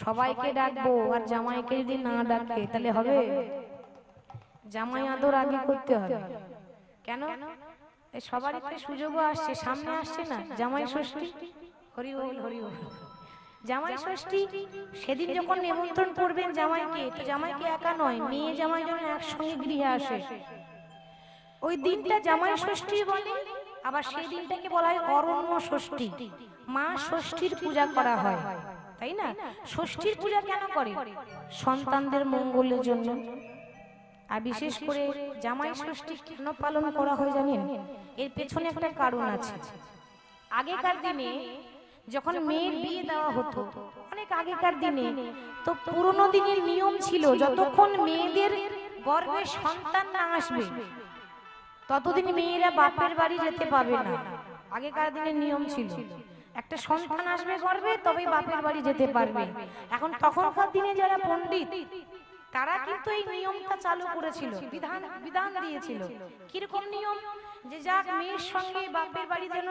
সবাইকে ডাকবো আর জামাইকে যদি না ডাকে তাহলে হবে? জামাই আদর আগে করতে হবে। কেন? এই সবারই তো সুযোগও আসছে, সামনে আসছে না জামাই ষষ্ঠী। হরি বল হরি বল। জামাই ষষ্ঠী সেদিন যখন নিমন্ত্রণ করবেন জামাইকে, তো জামাইকে একা নয়, মেয়ে জামাই যেন একসঙ্গে গৃহে আসে। ওই দিনটা জামাই ষষ্ঠী বলে, আবার সেই দিনটাকে বলা হয় অরণ্য ষষ্ঠী। মা ষষ্ঠীর পূজা করা হয়, তাই না? ষষ্ঠীর পূজা কেন করে? সন্তানদের মঙ্গলের জন্য। আর বিশেষ করে জামাই ষষ্ঠী কেন পালন করা হয় জানেন? এর পেছনে একটা কারণ আছে। আগেকার দিনে যখন মেয়ের বিয়ে দেওয়া হতো, অনেক আগেকার দিনে, তো পুরনো দিনের নিয়ম ছিল যতক্ষণ মেয়েদের গর্ভে সন্তান না আসবে ততদিন মেয়েরা বাপের বাড়ি যেতে পাবে না। আগেকার দিনের নিয়ম ছিল একটা সন্তান আসবে গর্ভে তবেই বাপের বাড়ি যেতে পারবে। এখন তখনকার দিনে যারা পণ্ডিত তারা কিন্তু এই নিয়মটা চালু করেছিল, বিধান দিয়েছিল। কিরকম নিয়ম? যে যাক মেয়ের সঙ্গে বাপের বাড়ি যেন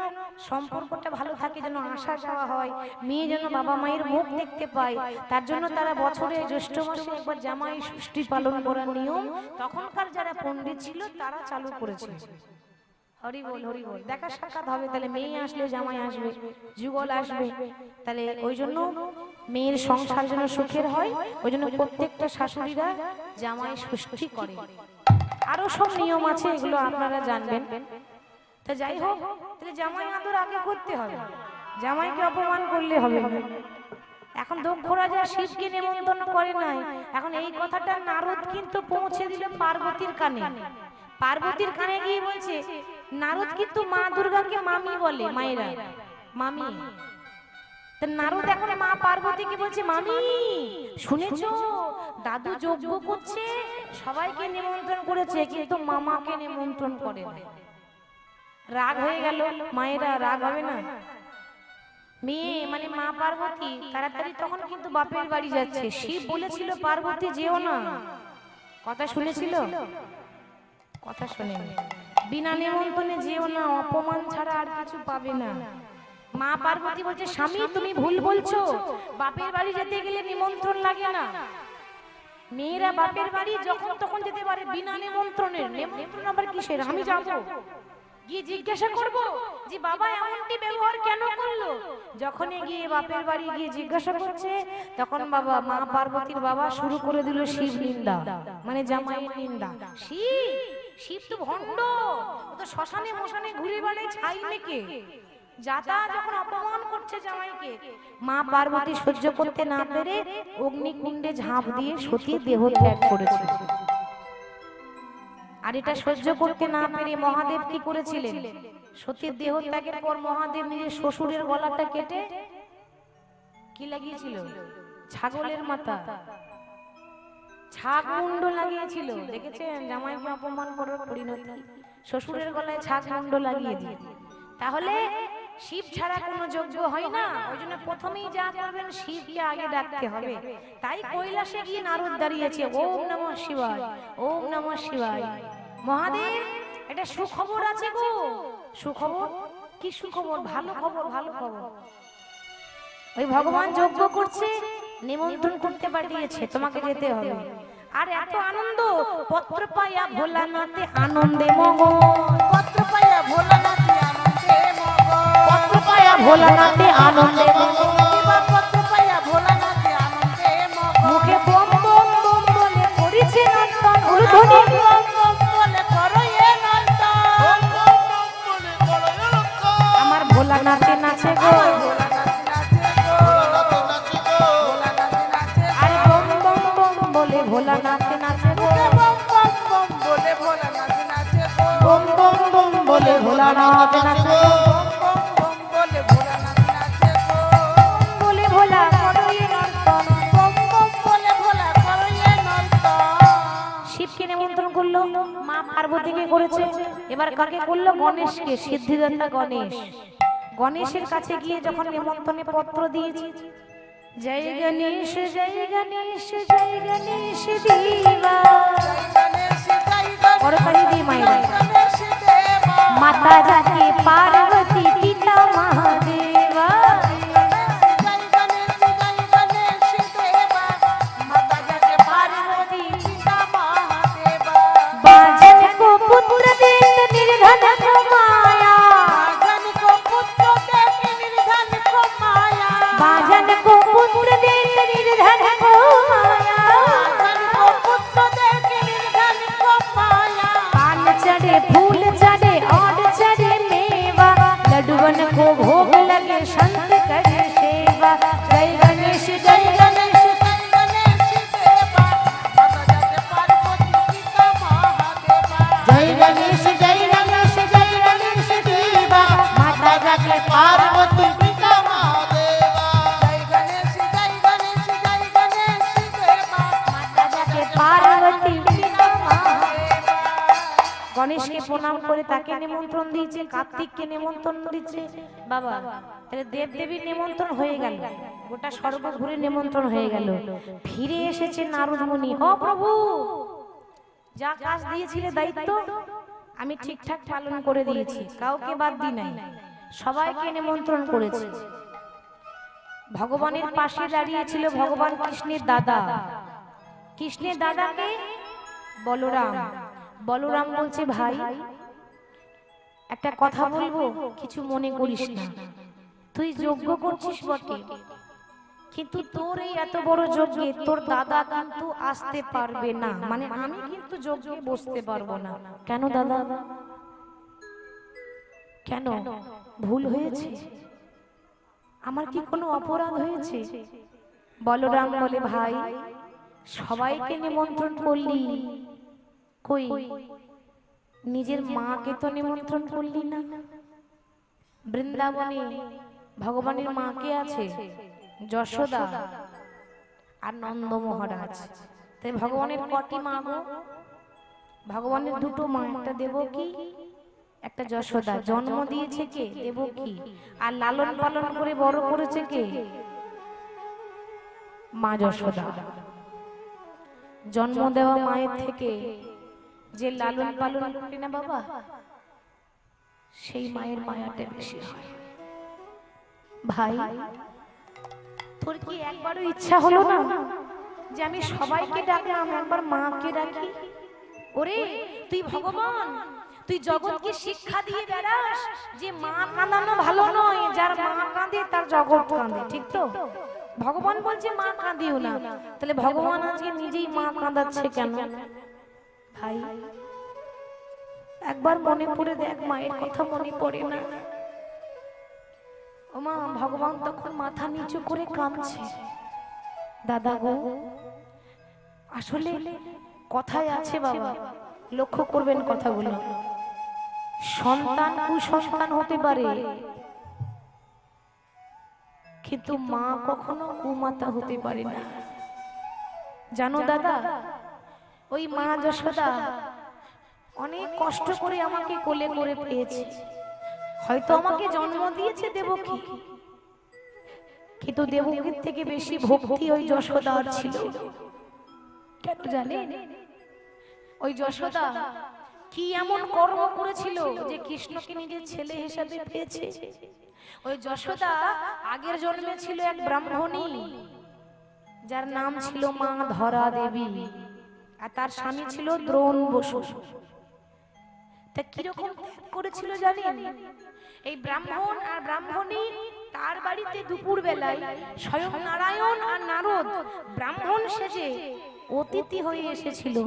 সম্পর্কটা ভালো থাকে, যেন আসা যাওয়া হয়, মেয়ে যেন বাবা মায়ের মুখ দেখতে পায়, তার জন্য তারা বছরে জ্যৈষ্ঠ মাসে একবার জামাই ষষ্ঠী পালন করার নিয়ম তখনকার যারা পণ্ডিত ছিল তারা চালু করেছিল। হরি বল হরি বল। দেখা সাক্ষাৎ হবে, তাহলে মেয়ে আসলে জামাই আসবে, যুগল আসবে, তাহলে ওই জন্য মেয়ের সংসার যেন সুখের হয়, ওই জন্য প্রত্যেকটা শাশুড়িরা জামাই ষষ্ঠী করে। আরো সব নিয়ম আছে, এগুলো আপনারা জানবেন। তা যাই হোক, তাহলে জামাই আদর আগে করতে হবে, জামাইকে অপমান করলে হবে না। এখন দক্ষ রাজা শিবকে নিমন্ত্রণ করে নাই, এখন এই কথাটা নারদ কিন্তু পৌঁছে দিল পার্বতীর কানে। পার্বতীর কানে গিয়ে বলছে, নারদ কিন্তু মা দুর্গাকে মামি বলে, মায়েরা মামি। তা নারদ এখন মা পার্বতীকে বলছে, মামি শুনেছো দাদু যজ্ঞ করছে, সবাইকে নিমন্ত্রণ করেছে কিন্তু মামাকে নিমন্ত্রণ করে না। রাগ হয়ে গেল, মায়েরা রাগ হবে না? মেয়ে মানে মা পার্বতী তাড়াতাড়ি তখন কিন্তু বাপের বাড়ি যাচ্ছে। শিব বলেছিল পার্বতী যেও না, কথা শুনেছিল? কথা শোনেনি। বিনা নিমন্ত্রণে যেও না, অপমান ছাড়া আর কিছু পাবে না। মা পার্বতী বলছে, স্বামী তুমি ভুল বলছো, বাপের বাড়ি যেতে গেলে নিমন্ত্রণ লাগে না। মেয়েরা বাপের বাড়ি যখন তখন যেতে পারে বিনা নিমন্ত্রণে। নিমন্ত্রণ আবার কিসের? আমি যাবো গিয়ে জিজ্ঞাসা করব যে বাবা এমনটি ব্যবহার কেন করলো। যখন গিয়ে বাপের বাড়ি গিয়ে জিজ্ঞাসা করছে, তখন বাবা মা পার্বতীর বাবা শুরু করে দিল শিব নিন্দা, মানে জামাইয়ের নিন্দা। শিব তো ভণ্ড, ও তো শ্মশানে মশানে ঘুরে বেড়ায় ছাই মেকে। যাতা যখন অপমান করছে জামাইকে, মা পার্বতী সহ্য করতে না পেরে অগ্নিকুণ্ডে ঝাঁপ দিয়ে সতীর দেহ ত্যাগ করেছে। আর এটা সহ্য করতে না পেরে মহাদেব কি করেছিলেন? সতীর দেহ ত্যাগের পর মহাদেব নিজের শ্বশুরের গলাটা কেটে কি লাগিয়েছিল? ছাগলের মাথা, ছাগ মুন্ড লাগিয়েছিল। দেখেছেন জামাইকে অপমান করার পরিণতি? শ্বশুরের গলায় ছাগ মুন্ড লাগিয়ে দিয়ে। তাহলে শিব ছাড়া কোনো যজ্ঞ হয় না, ওই জন্য প্রথমেই যা করবেন শিবকে আগে ডাকতে হবে। তাই কৈলাসে গিয়ে নারদ দাঁড়িয়েছে, ওম নমঃ শিবায়, ওম নমঃ শিবায়। মহাদেব এটা সুখবর আছে গো। সুখবর? কি সুখবর? ভালো খবর, ভালো খবর। ওই ভগবান যজ্ঞ করছে, নিমন্ত্রণ করতে পাঠিয়েছে, তোমাকে যেতে হবে। আর এত আনন্দ, পত্র পাইয়া ভোলানাথে আনন্দে মগন, পত্র পাইয়া ভোলানাথে আনন্দে মগন, পত্র পাইয়া ভোলানাথে আনন্দে মগন, পত্র পাইয়া ভোলানাথে আনন্দে মগন। মুখে বম বম বম বলে করিছে নর্তন, উলুধ্বনি বম বম বলে করো এ নর্তন, বম বম বলে করো এ নর্তন। আমার ভোলানাথে নাচে গো, ভোলানাথে নাচে গো, ভোলানাথে নাচে গো। আরে বম বম বম বলে ভোলানাথে নাচে গো, বম বম বম বলে ভোলানাথে নাচে গো, বম বম বম বলে ভোলানাথে নাচে গো, বম বম বলে ভোলানাথে নাচে গো। বলে ভোলা করো এ নর্তন। বম বম বলে ভোলা করো এ নর্তন। শিবকে নিমন্ত্রণ করলো, মা পার্বতীকে করেছে, এবার কাকে করলো? গণেশকে, সিদ্ধিদাতা গণেশ। গণেশের কাছে গিয়ে যখন নিমন্ত্রণে পত্র দিয়েছে, জয় গণেশ জয় গণেশ জয় গণেশ দিবা, করতালি দিয়ে মায়েরা, মাতা যাকে পার্বতী পিতা মহাদেবা, গণেশকে প্রণাম করে তাকে নিমন্ত্রণ দিয়েছে, কার্তিককে নিমন্ত্রণ দিচ্ছে। বাবা তাহলে দেব দেবীর নিমন্ত্রণ হয়ে গেল, গোটা স্বর্গ ঘুরে নিমন্ত্রণ হয়ে গেল। ফিরে এসেছে নারদ মুনি, ও প্রভু যা কাজ দিয়েছিলে দায়িত্ব আমি ঠিকঠাক পালন করে দিয়েছি, কাউকে বাদ দি নাই, সবাইকে নিমন্ত্রণ করেছি। ভগবানের পাশে দাঁড়িয়েছিল ভগবান কৃষ্ণের দাদা, কৃষ্ণের দাদাকে বলরাম। বলরাম বলছে, ভাই একটা কথা বলবো, কিছু মনে করিস না। তুই যজ্ঞ করছিস বটে, কিন্তু তোর এই এত বড় যজ্ঞে তোর দাদা কিন্তু আসতে পারবে না, মানে আমি কিন্তু যজ্ঞে বসতে পারবো না। কেন দাদা? কেন? ভুল হয়েছে? আমার কি কোনো অপরাধ হয়েছে? বলরাম বলে, ভাই সবাইকে নিমন্ত্রণ করলি, কই নিজের মাকে তো নিমন্ত্রণ করলি না। বৃন্দাবনে ভগবানের মাকে আছে যশোদা আর নন্দ মহারাজ। তাই ভগবানের কটি মা গো? ভগবানের দুটো মা, একটা দেবকী একটা যশোদা। জন্ম দিয়েছে কে? দেবকী। আর লালন পালন করে বড় করেছে কে? মা যশোদা। জন্ম দেওয়া মায়ের থেকে যে লালন পালন করে না বাবা, সেই মায়ের মায়াটা বেশি হয়। ভাই তোর কি একবারও ইচ্ছা হলো না যে আমি সবাইকে ডাকলাম, একবার মাকে ডাকি? ওরে তুই ভগবান, তুই জগৎকে শিক্ষা দিয়ে বেড়াস যে মা কাঁদানো ভালো নয়, যার মা কাঁদে তার জগৎ কাঁদে, ঠিক তো? ভগবান বলছে মা কাঁদিও না, তাহলে ভগবান আজকে নিজেই মা কাঁদাচ্ছে কেন? ভাই একবার মনে পড়ে দেখ, মায়ের কথা মনে পড়ে না? ও মা, ভগবান তখন মাথা নিচু করে কাঁদছে। দাদা গো, আসলে কথায় আছে বাবা, লক্ষ্য করবেন কথাগুলো, সন্তান কুসন্তান হতে পারে, কিন্তু মা কখনো কুমাতা হতে পারে না। জানো দাদা, ওই মা যশোদা অনেক কষ্ট করে আমাকে কোলে করে পেয়েছে। হয়তো আমাকে জন্ম দিয়েছে দেবকী, কিন্তু দেবকীর থেকে বেশি ভক্তি ওই যশোদার ছিল। কেন জানেন? ওই যশোদা কি এমন কর্ম করেছিল যে কৃষ্ণকে নিজের ছেলে হিসাবে পেয়েছে? ওই যশোদা আগের জন্মে ছিল এক ব্রাহ্মণী, যার নাম ছিল মা ধরা দেবী, আর তার স্বামী ছিল দ্রোণ বসু। তা কিরকম ত্যাগ করেছিল জানেন? এই ব্রাহ্মণ আর ব্রাহ্মণী তার বাড়িতে দুপুর বেলায় স্বয়ং নারায়ণ আর নারদ ব্রাহ্মণ সেজে অতিথি হয়ে এসেছিল।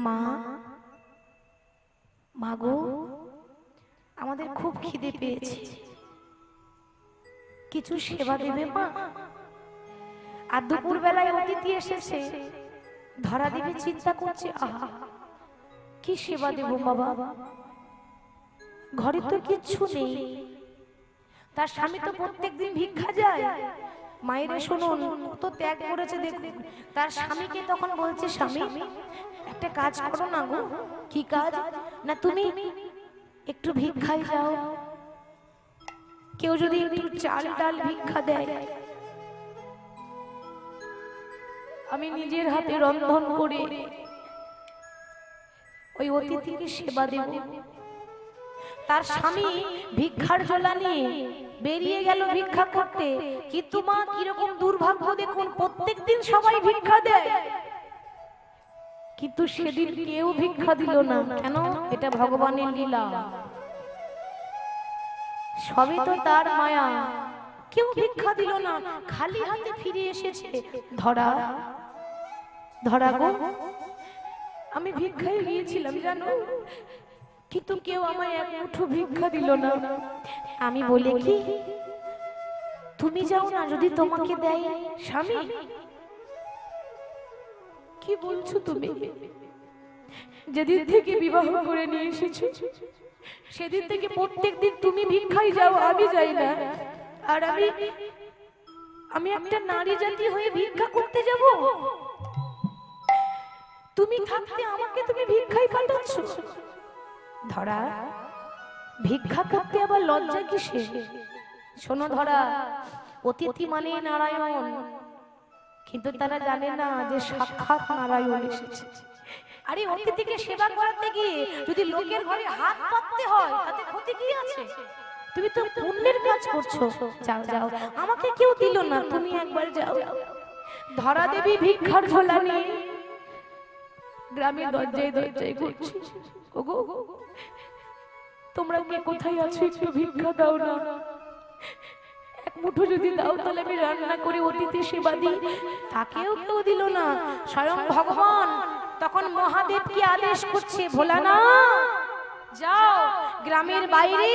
মা, মাগো আমাদের খুব খিদে পেয়েছে, কিছু সেবা দেবে মা? আর দুপুর বেলায় অতিথি এসেছে, ধরা দেবী চিন্তা করছে, আহা কি সেবা দেব বাবা, ঘরে তো কিচ্ছু নেই। তার স্বামী তো প্রত্যেকদিন ভিক্ষা যায়। মায়েরা শুনুন, কত ত্যাগ করেছে দেখুন। তার স্বামীকে তখন বলছে, স্বামী একটা কাজ করো না গো। কি কাজ? না তুমি একটু ভিক্ষায় যাও, কেউ যদি একটু চাল ডাল ভিক্ষা দেয়, আমি নিজের হাতে রন্ধন করে ওই অতিথিকে সেবা দেব। তার স্বামী ভিক্ষার ঝোলা নিয়ে বেরিয়ে গেল ভিক্ষা করতে, কিন্তু মা কিরকম দুর্ভাগ্য দেখুন, প্রত্যেকদিন সবাই ভিক্ষা দেয়, কিন্তু সেদিন কেউ ভিক্ষা দিল না। কেন? এটা ভগবানের লীলা, সবই তো তার মায়া। কেউ ভিক্ষা দিল না, খালি হাতে ফিরে এসেছে। ধরা, ধরা গো, আমি ভিক্ষায় গিয়েছিলাম জানো, কিন্তু কেউ আমায় এক মুঠো ভিক্ষা দিল না। আমি বলি কি, তুমি যাও না, যদি তোমাকে দেয় স্বামী। কি বলছো তুমি? যেদিন থেকে বিবাহ করে নিয়ে এসেছো সেদিন থেকে প্রত্যেকদিন তুমি ভিক্ষায় যাও, আমি যাই না। আর আমি একটা নারী জাতি হয়ে ভিক্ষা করতে যাব? তুমি থাকতে আমাকে তুমি ভিক্ষায় পাঠাচ্ছ? ধরা, ভিক্ষা করতে আবার লজ্জা কিসে? শোনো ধরা, অতিথি মানে নারায়ণ, কিন্তু তারা জানে না যে সাক্ষাৎ নারায়ণ এসেছে। আরে অতিথিকে সেবা করাতে গিয়ে যদি লোকের ঘরে হাত পাততে হয় তাতে ক্ষতি কি আছে? তুমি তো পুণ্যের কাজ করছো। যাও যাও, আমাকে কেউ দিল না, তুমি একবার যাও। ধরা দেবী ভিক্ষার ঝোলা নিয়ে গ্রামের দরজায় দরজায় ঘুরছে। ওগো, তোমরা কে কোথায় আছো? একটু ভিক্ষা দাও না, এক মুঠো যদি দাও তাহলে আমি রান্না করে অতিথি সেবা দিই। তাকেও কেউ দিল না। স্বয়ং ভগবান তখন মহাদেবকে আদেশ করছে, ভোলানা যাও, গ্রামের বাইরে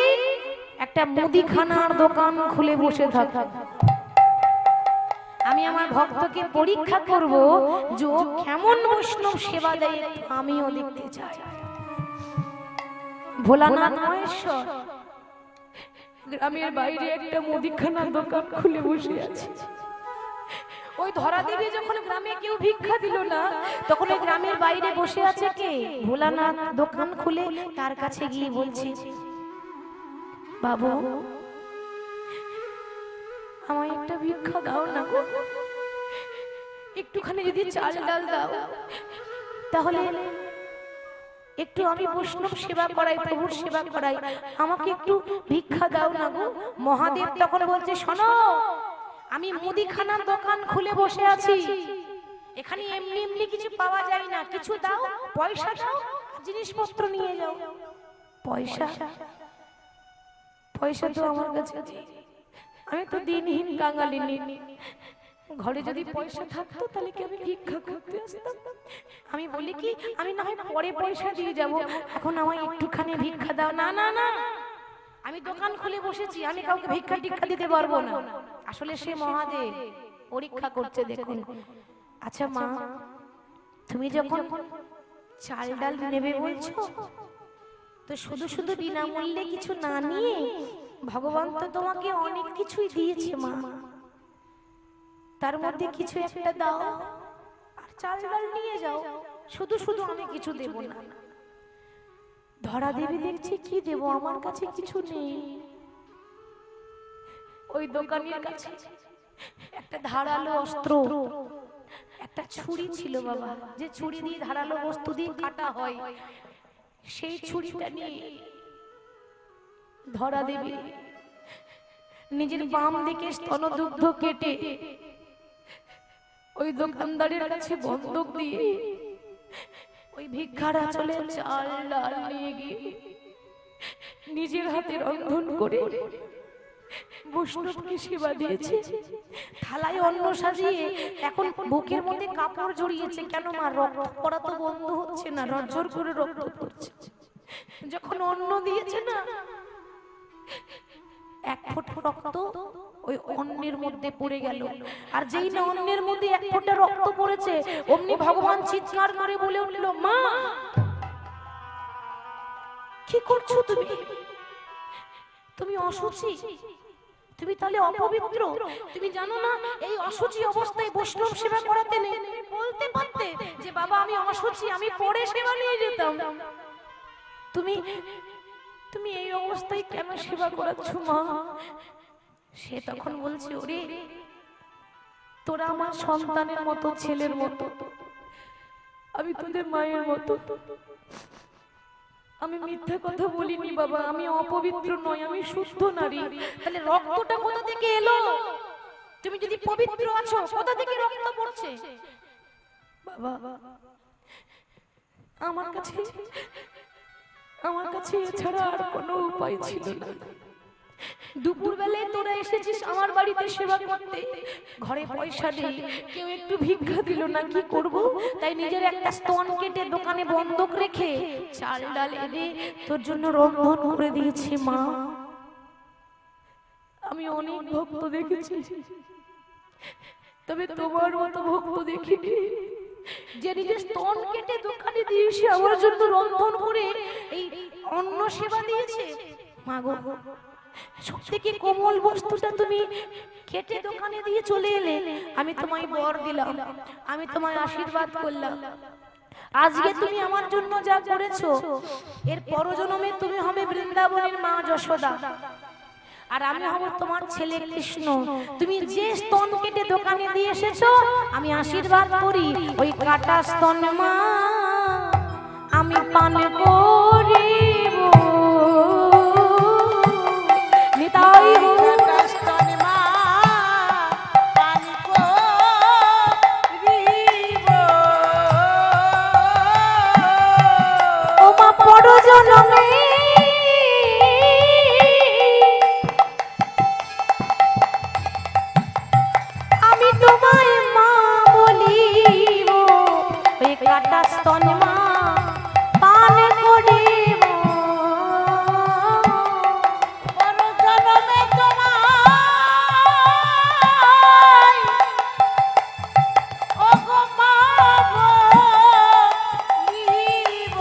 একটা মুদিখানার দোকান খুলে বসে থাক। আমি আমার ভক্তকে পরীক্ষা করব যে ও কেমন বৈষ্ণব সেবা দেয়, আমিও দেখতে চাই। ভোলানাথ মহেশ্বর গ্রামের বাইরে একটা মুদিখানার দোকান খুলে বসে আছে। ওই ধরা দেবী যখন গ্রামে কেউ ভিক্ষা দিল না, তখন ওই গ্রামের বাইরে বসে আছে কে? ভোলানাথ দোকান খুলে তার কাছে গিয়ে বলছে, বাবু আমায় একটা ভিক্ষা দাও না গো, একটুখানি যদি চাল ডাল দাও তাহলে একটু আমি বৈষ্ণব সেবা করাই, প্রভুর সেবা করাই, আমাকে একটু ভিক্ষা দাও না গো। মহাদেব তখন বলছে, শোনো, আমি মুদিখানার দোকান খুলে বসে আছি, এখানে এমনি এমনি কিছু পাওয়া যায় না, কিছু দাও, পয়সা দাও, জিনিসপত্র নিয়ে যাও। পয়সা? পয়সা তো আমার কাছে আছে, আমি তো দিনহীন কাঙালিনী, ঘরে যদি পয়সা থাকতো তাহলে কি আমি ভিক্ষা করতে আসতাম? আমি বলি কি, আমি না হয় পরে পয়সা দিয়ে যাব, এখন আমায় একটুখানি ভিক্ষা দাও। না না না, আমি দোকান খুলে বসেছি, আমি কাউকে ভিক্ষা টিক্ষা দিতে পারবো না। আসলে সে মহাদেব পরীক্ষা করছে, দেখুন। আচ্ছা মা, তুমি যখন চাল ডাল নেবে বলছো, তো শুধু শুধু বিনামূল্যে কিছু না নিয়ে ভগবান তো তোমাকে অনেক কিছুই দিয়েছে মা, তার মধ্যে কিছু একটা দাও আর চাল ডাল নিয়ে যাও, শুধু শুধু আমি কিছু দেব না। ধরা দেবী দেখছি, কি দেব, আমার কাছে কিছু নেই। ওই দোকানের কাছে একটা ধারালো অস্ত্র, একটা ছুরি ছিল বাবা, যে ছুরি দিয়ে ধারালো বস্তু দিয়ে কাটা হয়, সেই ছুরিটা নিয়ে ধরা দেবী নিজের বাম দিকে স্তনদুগ্ধ কেটে ওই দোকানদারের কাছে বন্ধক দিয়ে ওই ভিক্ষারা চলে চাল ডাল নিয়ে গিয়ে নিজের হাতে রন্ধন করে বৈষ্ণবকে সেবা দিয়েছে। থালায় অন্ন সাজিয়ে এখন বুকের মধ্যে কাপড় জড়িয়েছে। কেন মা? রক্ত পড়া তো বন্ধ হচ্ছে না, রজ্জর করে রক্ত পড়ছে। যখন অন্ন দিয়েছে না, এক ফোঁটা রক্ত ওই অন্নের মধ্যে পড়ে গেল। আর যেই না অন্নের মধ্যে এক ফোঁটা রক্ত পড়েছে, অমনি ভগবান চিৎকার করে বলে উঠল, মা কি করছো তুমি? তুমি অসুচি, তুমি তাহলে অপবিত্র। তুমি জানো না এই অসুচি অবস্থায় বৈষ্ণব সেবা করাতে নেই? বলতে পারতে যে বাবা আমি অসুচি, আমি পরে সেবা নিয়ে যেতাম। তুমি তুমি এই অবস্থায় কেন সেবা করাচ্ছ মা? সে তখন বলছে, ওরে তোরা আমার সন্তানের মতো, ছেলের মতো, আমি তোদের মায়ের মতো। আমি মিথ্যা কথা বলিনি বাবা, আমি অপবিত্র নই, আমি শুদ্ধ নারী। তাহলে রক্তটা কোথা থেকে এলো? তুমি যদি পবিত্র আছো, কোথা থেকে রক্ত পড়ছে? বাবা আমার কাছে এছাড়া আর কোনো উপায় ছিল না। দুপুর বেলায় তোরা এসেছিস আমার বাড়িতে সেবা করতে, ঘরে পয়সা নেই, কেউ একটু ভিক্ষা দিল না, কি করব? তাই নিজের একটা স্তন কেটে দোকানে বন্ধক রেখে চাল ডাল এনে তোর জন্য রন্ধন করে দিয়েছি মা। আমি অনেক ভক্ত দেখেছি, তবে তোমার মতো ভক্ত দেখিনি, যে নিজের স্তন কেটে দোকানে দিয়েছে, আমার জন্য রন্ধন করে এই অন্ন সেবা দিয়েছে। মা গো, সত্যি কি কোমল বস্তুটা তুমি কেটে দোকানে দিয়ে চলে এলে? আমি তোমায় বর দিলাম, আমি তোমায় আশীর্বাদ করলাম, আজকে তুমি আমার জন্য যা করেছো, এর পরজন্মে তুমি হবে বৃন্দাবনের মা যশোদা, আর আমি হব তোমার ছেলে কৃষ্ণ। তুমি যে স্তন কেটে দোকানে দিয়ে এসেছো, আমি আশীর্বাদ করি ওই কাটা স্তন মা আমি পান করিব। নিতাই কাটাস্তনে মা পান করিব। ও মা পরজন্মে আমি তোমায় মা বলিব, ওই কাটা স্তন মা পান করিব। পরজন্মে তোমায় ওগো মা বলিব।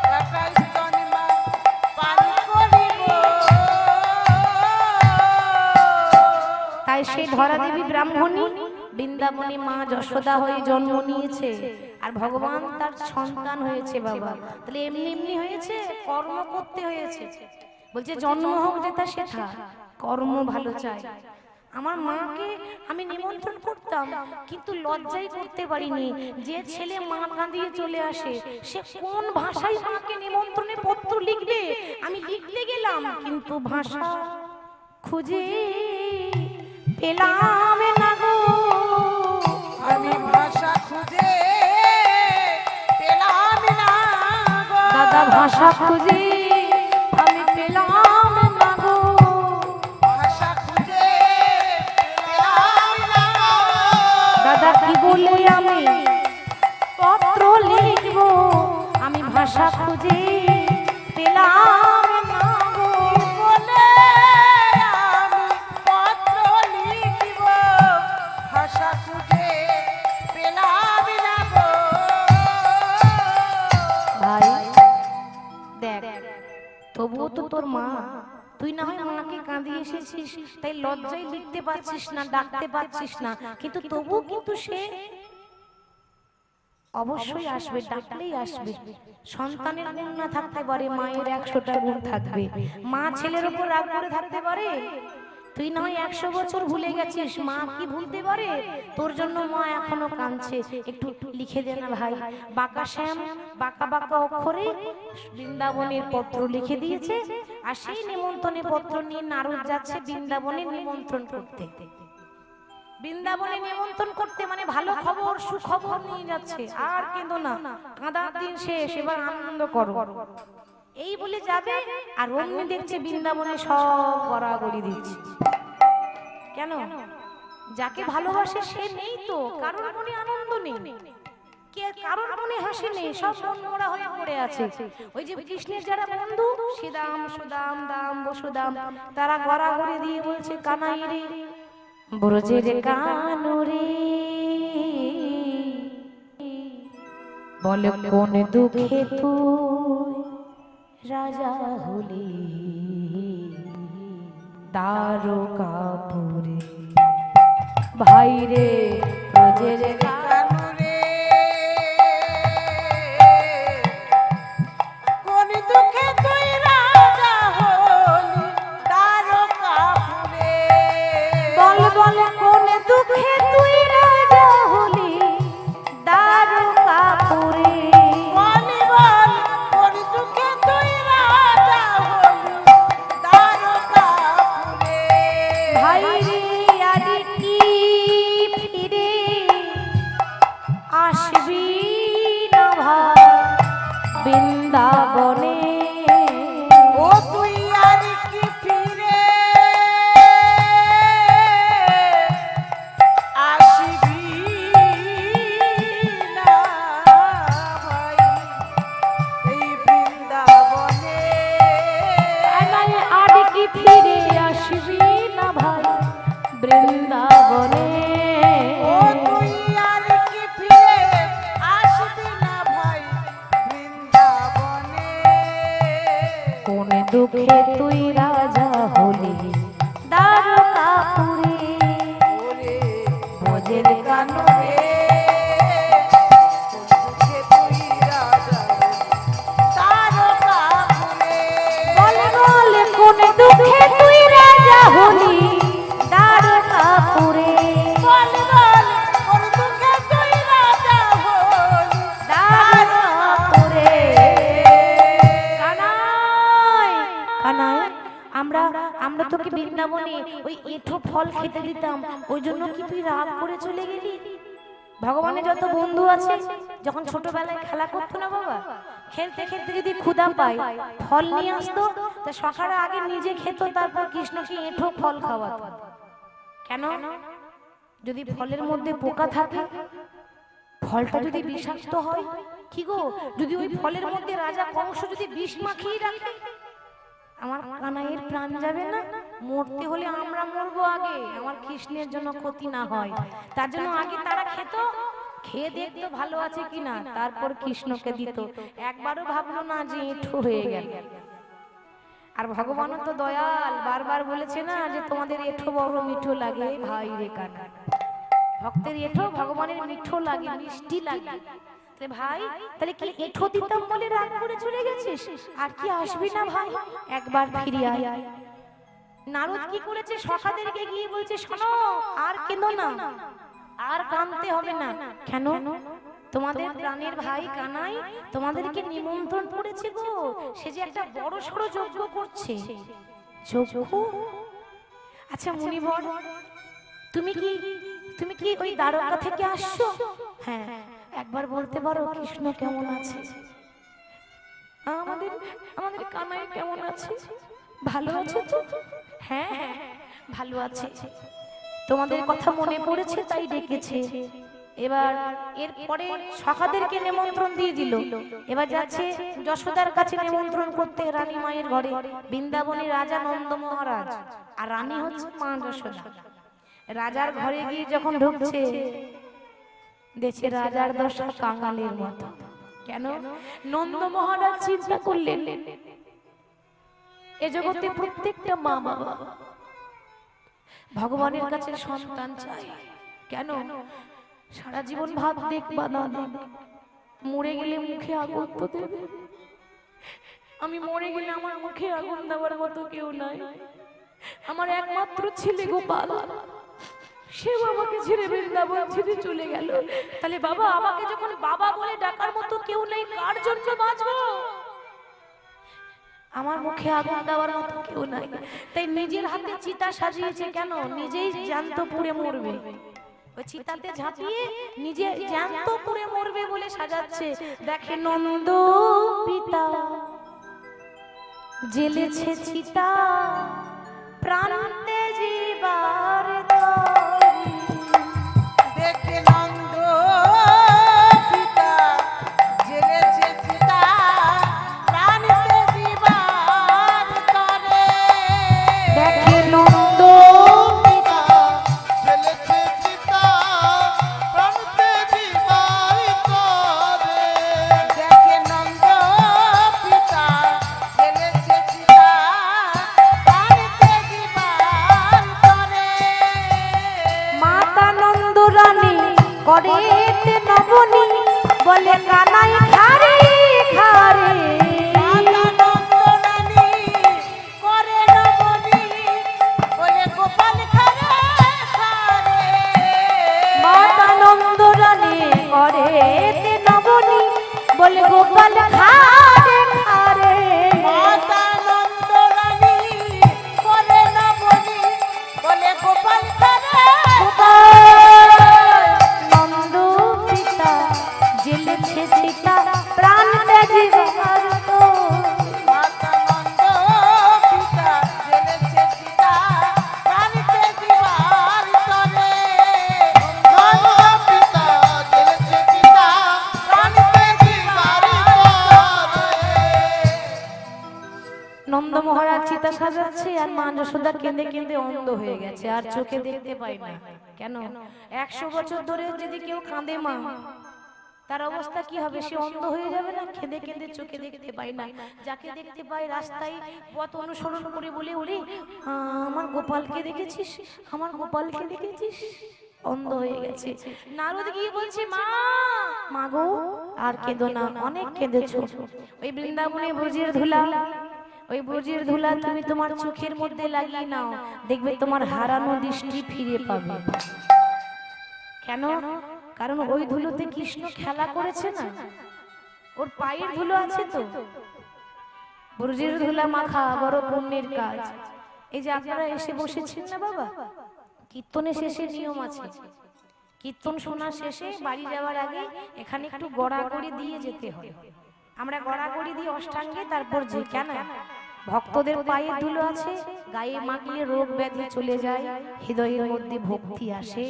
কাটাস্তনে মা পান করিব। তাই সেই ধরা দেবী ব্রাহ্মণী বৃন্দাবনে মা যশোদা হয়ে জন্ম নিয়েছে, আর ভগবান তার সন্তান হয়েছে বাবা। তাহলে এমনি এমনি হয়েছে, কর্ম করতে হয়েছে। বলছে জন্ম হোক যেটা সেটা, কর্ম ভালো চাই। আমার মাকে আমি নিমন্ত্রণ করতাম, কিন্তু লজ্জাই করতে পারিনি। যে ছেলে মা কাঁদিয়ে চলে আসে, সে কোন ভাষায় মাকে নিমন্ত্রণে পত্র লিখবে? আমি লিখতে গেলাম, কিন্তু ভাষা খুঁজে পেলাম না গো। আমি ভাষা খুঁজে পেলাম না গো। দাদা ভাষা খুঁজে আমি পেলাম না গো। ভাষা খুঁজে পেলাম না গো। দাদা কি বলে আমি পত্র লিখব, আমি ভাষা খুঁজে পেলাম না গো। বলে আমি পত্র লিখিব, ভাষা খুঁজে পেলাম না গো। ভাই দেখ, তবুও তো তোর মা, তুই না হয় মাকে কাঁদিয়ে এসেছিস, তাই লজ্জায় লিখতে পারছিস না, ডাকতে পারছিস না, কিন্তু তবুও কিন্তু সে অবশ্যই আসবে, ডাকলেই আসবে। সন্তানের গুণ না থাকতে পারে, মায়ের 100টা গুণ থাকবে। মা ছেলের উপর রাগ করে থাকতে পারে? তুই না হয় 100 বছর ভুলে গেছিস, মা কি ভুলতে পারে? তোর জন্য মা এখনো কাঁদছে। একটু লিখে দে না ভাই। বাঁকা শ্যাম বাঁকা বাঁকা অক্ষরে বৃন্দাবনের পত্র লিখে দিয়েছে, আর সেই নিমন্ত্রণে পত্র নিয়ে নারদ যাচ্ছে বৃন্দাবনে নিমন্ত্রণ করতে। বৃন্দাবনে নিমন্ত্রণ করতে মানে ভালো খবর, সুখবর নিয়ে যাচ্ছে। আর কিন্তু না, কাঁদার দিন শেষ, এবার আনন্দ করো, এই বলে যাবে। আর অমনি দেখছে বৃন্দাবনে সব গড়াগড়ি দিচ্ছে। কেন? যাকে ভালোবাসে সে নেই তো, কারোর মনে আনন্দ নেই, কে কারোর মনে হাসি নেই, সব মন মোড়া হয়ে পড়ে আছে। ওই যে কৃষ্ণের যারা বন্ধু, শ্রীদাম সুদাম দাম বসুদাম, তারা গড়াগড়ি দিয়ে বলছে কানাই রে ব্রজের কানুরে, বল কোন দুঃখে তুই রাজা হলি দ্বারকাপুরে। ভাই রে ব্রজের কানুরে কোন দুঃখে তুই রাজা হলি দ্বারকাপুরে। বল বল কোন দুঃখে তুই রাজা হলি দ্বারকাপুরে। বলি বল কোন দুঃখে তুই রাজা হলি দ্বারকাপুরে। ভাই রে আরে কি ফিরে আসবি না ভাই বৃন্দাবনে। ও তুই আর কি ফিরে বৃন্দাবনে ওই এঁঠো ফল খেতে দিতাম, ওই জন্য কি তুই রাগ করে চলে গেলি? ভগবানের যত বন্ধু আছে, যখন ছোটবেলায় খেলা করতো না বাবা, খেলতে খেলতে যদি ক্ষুধা পায় ফল নিয়ে আসতো, তা সখারা আগে নিজে খেত, তারপর কৃষ্ণকে এঁঠো ফল খাওয়াতো। কেন? যদি ফলের মধ্যে পোকা থাকে, ফলটা যদি বিষাক্ত হয়, কি গো, যদি ওই ফলের মধ্যে রাজা কংস যদি বিষ মাখিয়ে রাখে, আমার কানাইয়ের প্রাণ যাবে না? মরতে হলে আমরা মরবো আগে, আমার কৃষ্ণের জন্য ক্ষতি না হয়, তার জন্য আগে তারা খেত, খেয়ে দেখতো ভালো আছে কিনা, তারপর কৃষ্ণকে দিত। একবারও ভাবলো না যে এঁঠো হয়ে গেল। আর ভগবানও তো দয়াল, বারবার বলেছে না যে তোমাদের এঁঠো বড় মিঠো লাগে ভাই রে কানা। ভক্তের এঁঠো ভগবানের মিঠো লাগে, মিষ্টি লাগে। ভাই তাহলে কি এঁঠো দিতাম বলে রাগ করে চলে গেছিস? আর কি আসবি না ভাই? একবার ফিরে আয়। নারদ কি করেছে? সখাদেরকে গিয়ে বলছে, শোনো, আর কেঁদো না, আর কাঁদতে হবে না। কেন? তোমাদের প্রাণের ভাই কানাই তোমাদেরকে নিমন্ত্রণ করেছে গো, সে যে একটা বড় সড়ো যজ্ঞ করছে। যজ্ঞ? আচ্ছা মুনিবর, তুমি কি ওই দ্বারকা থেকে আসছো? হ্যাঁ। একবার বলতে পারো কৃষ্ণ কেমন আছে? আমাদের কানাই কেমন আছে? ভালো আছে তো? হ্যাঁ হ্যাঁ ভালো আছে। তোমাদের কথা মনে পড়েছে তাই ডেকেছে। এবার এরপরে সখাদেরকে নিমন্ত্রণ দিয়ে দিল। এবার যাচ্ছে যশোদার কাছে নিমন্ত্রণ করতে, রানী মায়ের ঘরে। বৃন্দাবনে রাজা নন্দ মহারাজ, আর রানী হচ্ছে মা যশোদা। রাজার ঘরে গিয়ে যখন ঢুকছে, দেখছে রাজার দশা কাঙালের মতো। কেন? নন্দ মহারাজ চিন্তা করলেন, এ জগতে প্রত্যেকটা মা বাবা ভগবানের কাছে সন্তান চায়। কেন? সারা জীবন ভাত দেখ বা না দেখ, মরে গেলে মুখে আগুন তো দেবে। আমি মরে গেলে আমার মুখে আগুন দেওয়ার মতো কেউ নাই। আমার একমাত্র ছেলে গোপাল, সে বাবাকে ছেড়ে বৃন্দাবন ছেড়ে চলে গেল। তাহলে বাবা, আমাকে যখন বাবা বলে ডাকার মতো কেউ নেই, কার জন্য বাঁচবো? আমার মুখে আগুন দেওয়ার মতো কেউ নাই। তাই নিজের হাতে চিতা সাজিয়েছে। কেন? নিজেই জ্যান্ত পুড়ে মরবে। ওই চিতাতে ঝাঁপিয়ে নিজে জ্যান্ত পুড়ে মরবে বলে সাজাচ্ছে। দেখে নন্দ পিতা জ্বেলেছে চিতা, প্রাণতে জীবার তরি। দেখে নন্দ পিতা জ্বেলেছে চিতা, প্রাণতে জীবার তরে। দেখে নন্দ পিতা জ্বেলেছে চিতা, প্রাণতে জীবার তরে। দেখে নন্দ পিতা জ্বেলেছে চিতা, প্রাণতে জীবার তরে। মাতা নন্দ রানী করেতে নবনী, বলে কানাই খারে খারে। মাতা নন্দরানী করে নবনী, বলে গোপাল খারে খারে। মাতা নন্দ রানী করেতে নবনী, বলে গোপাল খারে খারে। মাতা নন্দরানী করে নবনী, বলে গোপাল খারে। নন্দ পিতা জেলেছে চিতা, প্রাণ ত্যাজি বাবার তরি। মাতা নন্দ পিতা জ্বেলেছে চিতা, প্রাণতে জীবার তরে। নন্দ পিতা জ্বেলেছে চিতা, প্রাণতে জীবার তরে। নন্দ মহারাজ চিতা সাজাচ্ছে, আর মা যশোদা কেঁদে কেঁদে অন্ধ হয়ে গেছে, আর চোখে দেখতে পায় না। কেন? 100 বছর ধরে যদি কেউ কাঁদে মা, তার অবস্থা কি হবে? সে অন্ধ হয়ে যাবে না? কেঁদে কেঁদে চোখে দেখতে পায় না। যাকে দেখতে পায় রাস্তায় পথ অনুসরণ করে বলে, ওরে আমার গোপালকে দেখেছিস, আমার গোপালকে দেখেছিস? অন্ধ হয়ে গেছে। নারদ গিয়ে বলছে, মা মা গো, আর কেঁদো না, অনেক কেঁদেছো। ওই বৃন্দাবনে ব্রজের ধুলা, ওই ব্রজের ধুলা তুমি তোমার চোখের মধ্যে লাগিয়ে নাও, দেখবে তোমার হারানো দৃষ্টি ফিরে পাবে। কেন? কারণ ওই ধুলোতে কৃষ্ণ খেলা করেছে না, ওর পায়ের ধুলো আছে তো। ব্রজের ধুলা মাখা বড় পুণ্যের কাজ। এই যে আপনারা এসে বসেছেন না বাবা, কীর্তনের শেষে নিয়ম আছে, কীর্তন শোনা শেষে বাড়ি যাওয়ার আগে এখানে একটু গড়াগড়ি দিয়ে যেতে হয়। আমরা গড়াগড়ি দিয়ে অষ্টাঙ্গে তারপর যে কেন ভক্তদের পায়ে ধুলো আছে, গায়ে মাখলে রোগ ব্যাধি চলে যায়, হৃদয়ের মধ্যে ভক্তি আসে।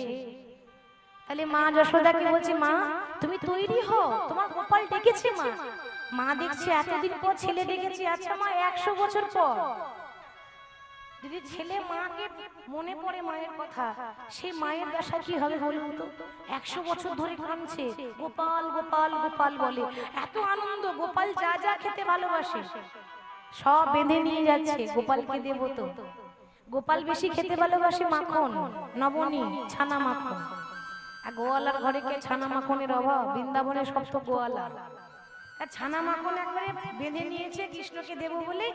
তাহলে মা যশোদাকে বলছে, মা তুমি তৈরি হও, তোমার গোপাল ডেকেছে। মা মা দেখছে এতদিন পর ছেলে ডেকেছে। আচ্ছা মা 100 বছর পর যদি ছেলে মাকে মনে পড়ে মায়ের কথা, সেই মায়ের দশা কি হবে বলুন তো? 100 বছর ধরে কাঁদছে, গোপাল গোপাল গোপাল বলে, এত আনন্দ। গোপাল যা যা খেতে ভালোবাসে সব বেঁধে নিয়ে যাচ্ছে, গোপালকে দেবো তো। গোপাল বেশি খেতে ভালোবাসে মাখন, নবনী, ছানা মাখন। আর গোয়ালার ঘরে কে ছানা মাখনের অভাব? বৃন্দাবনে সব তো গোয়ালা। ছানা মাখন একবারে বেঁধে নিয়েছে কৃষ্ণকে দেবো বলে।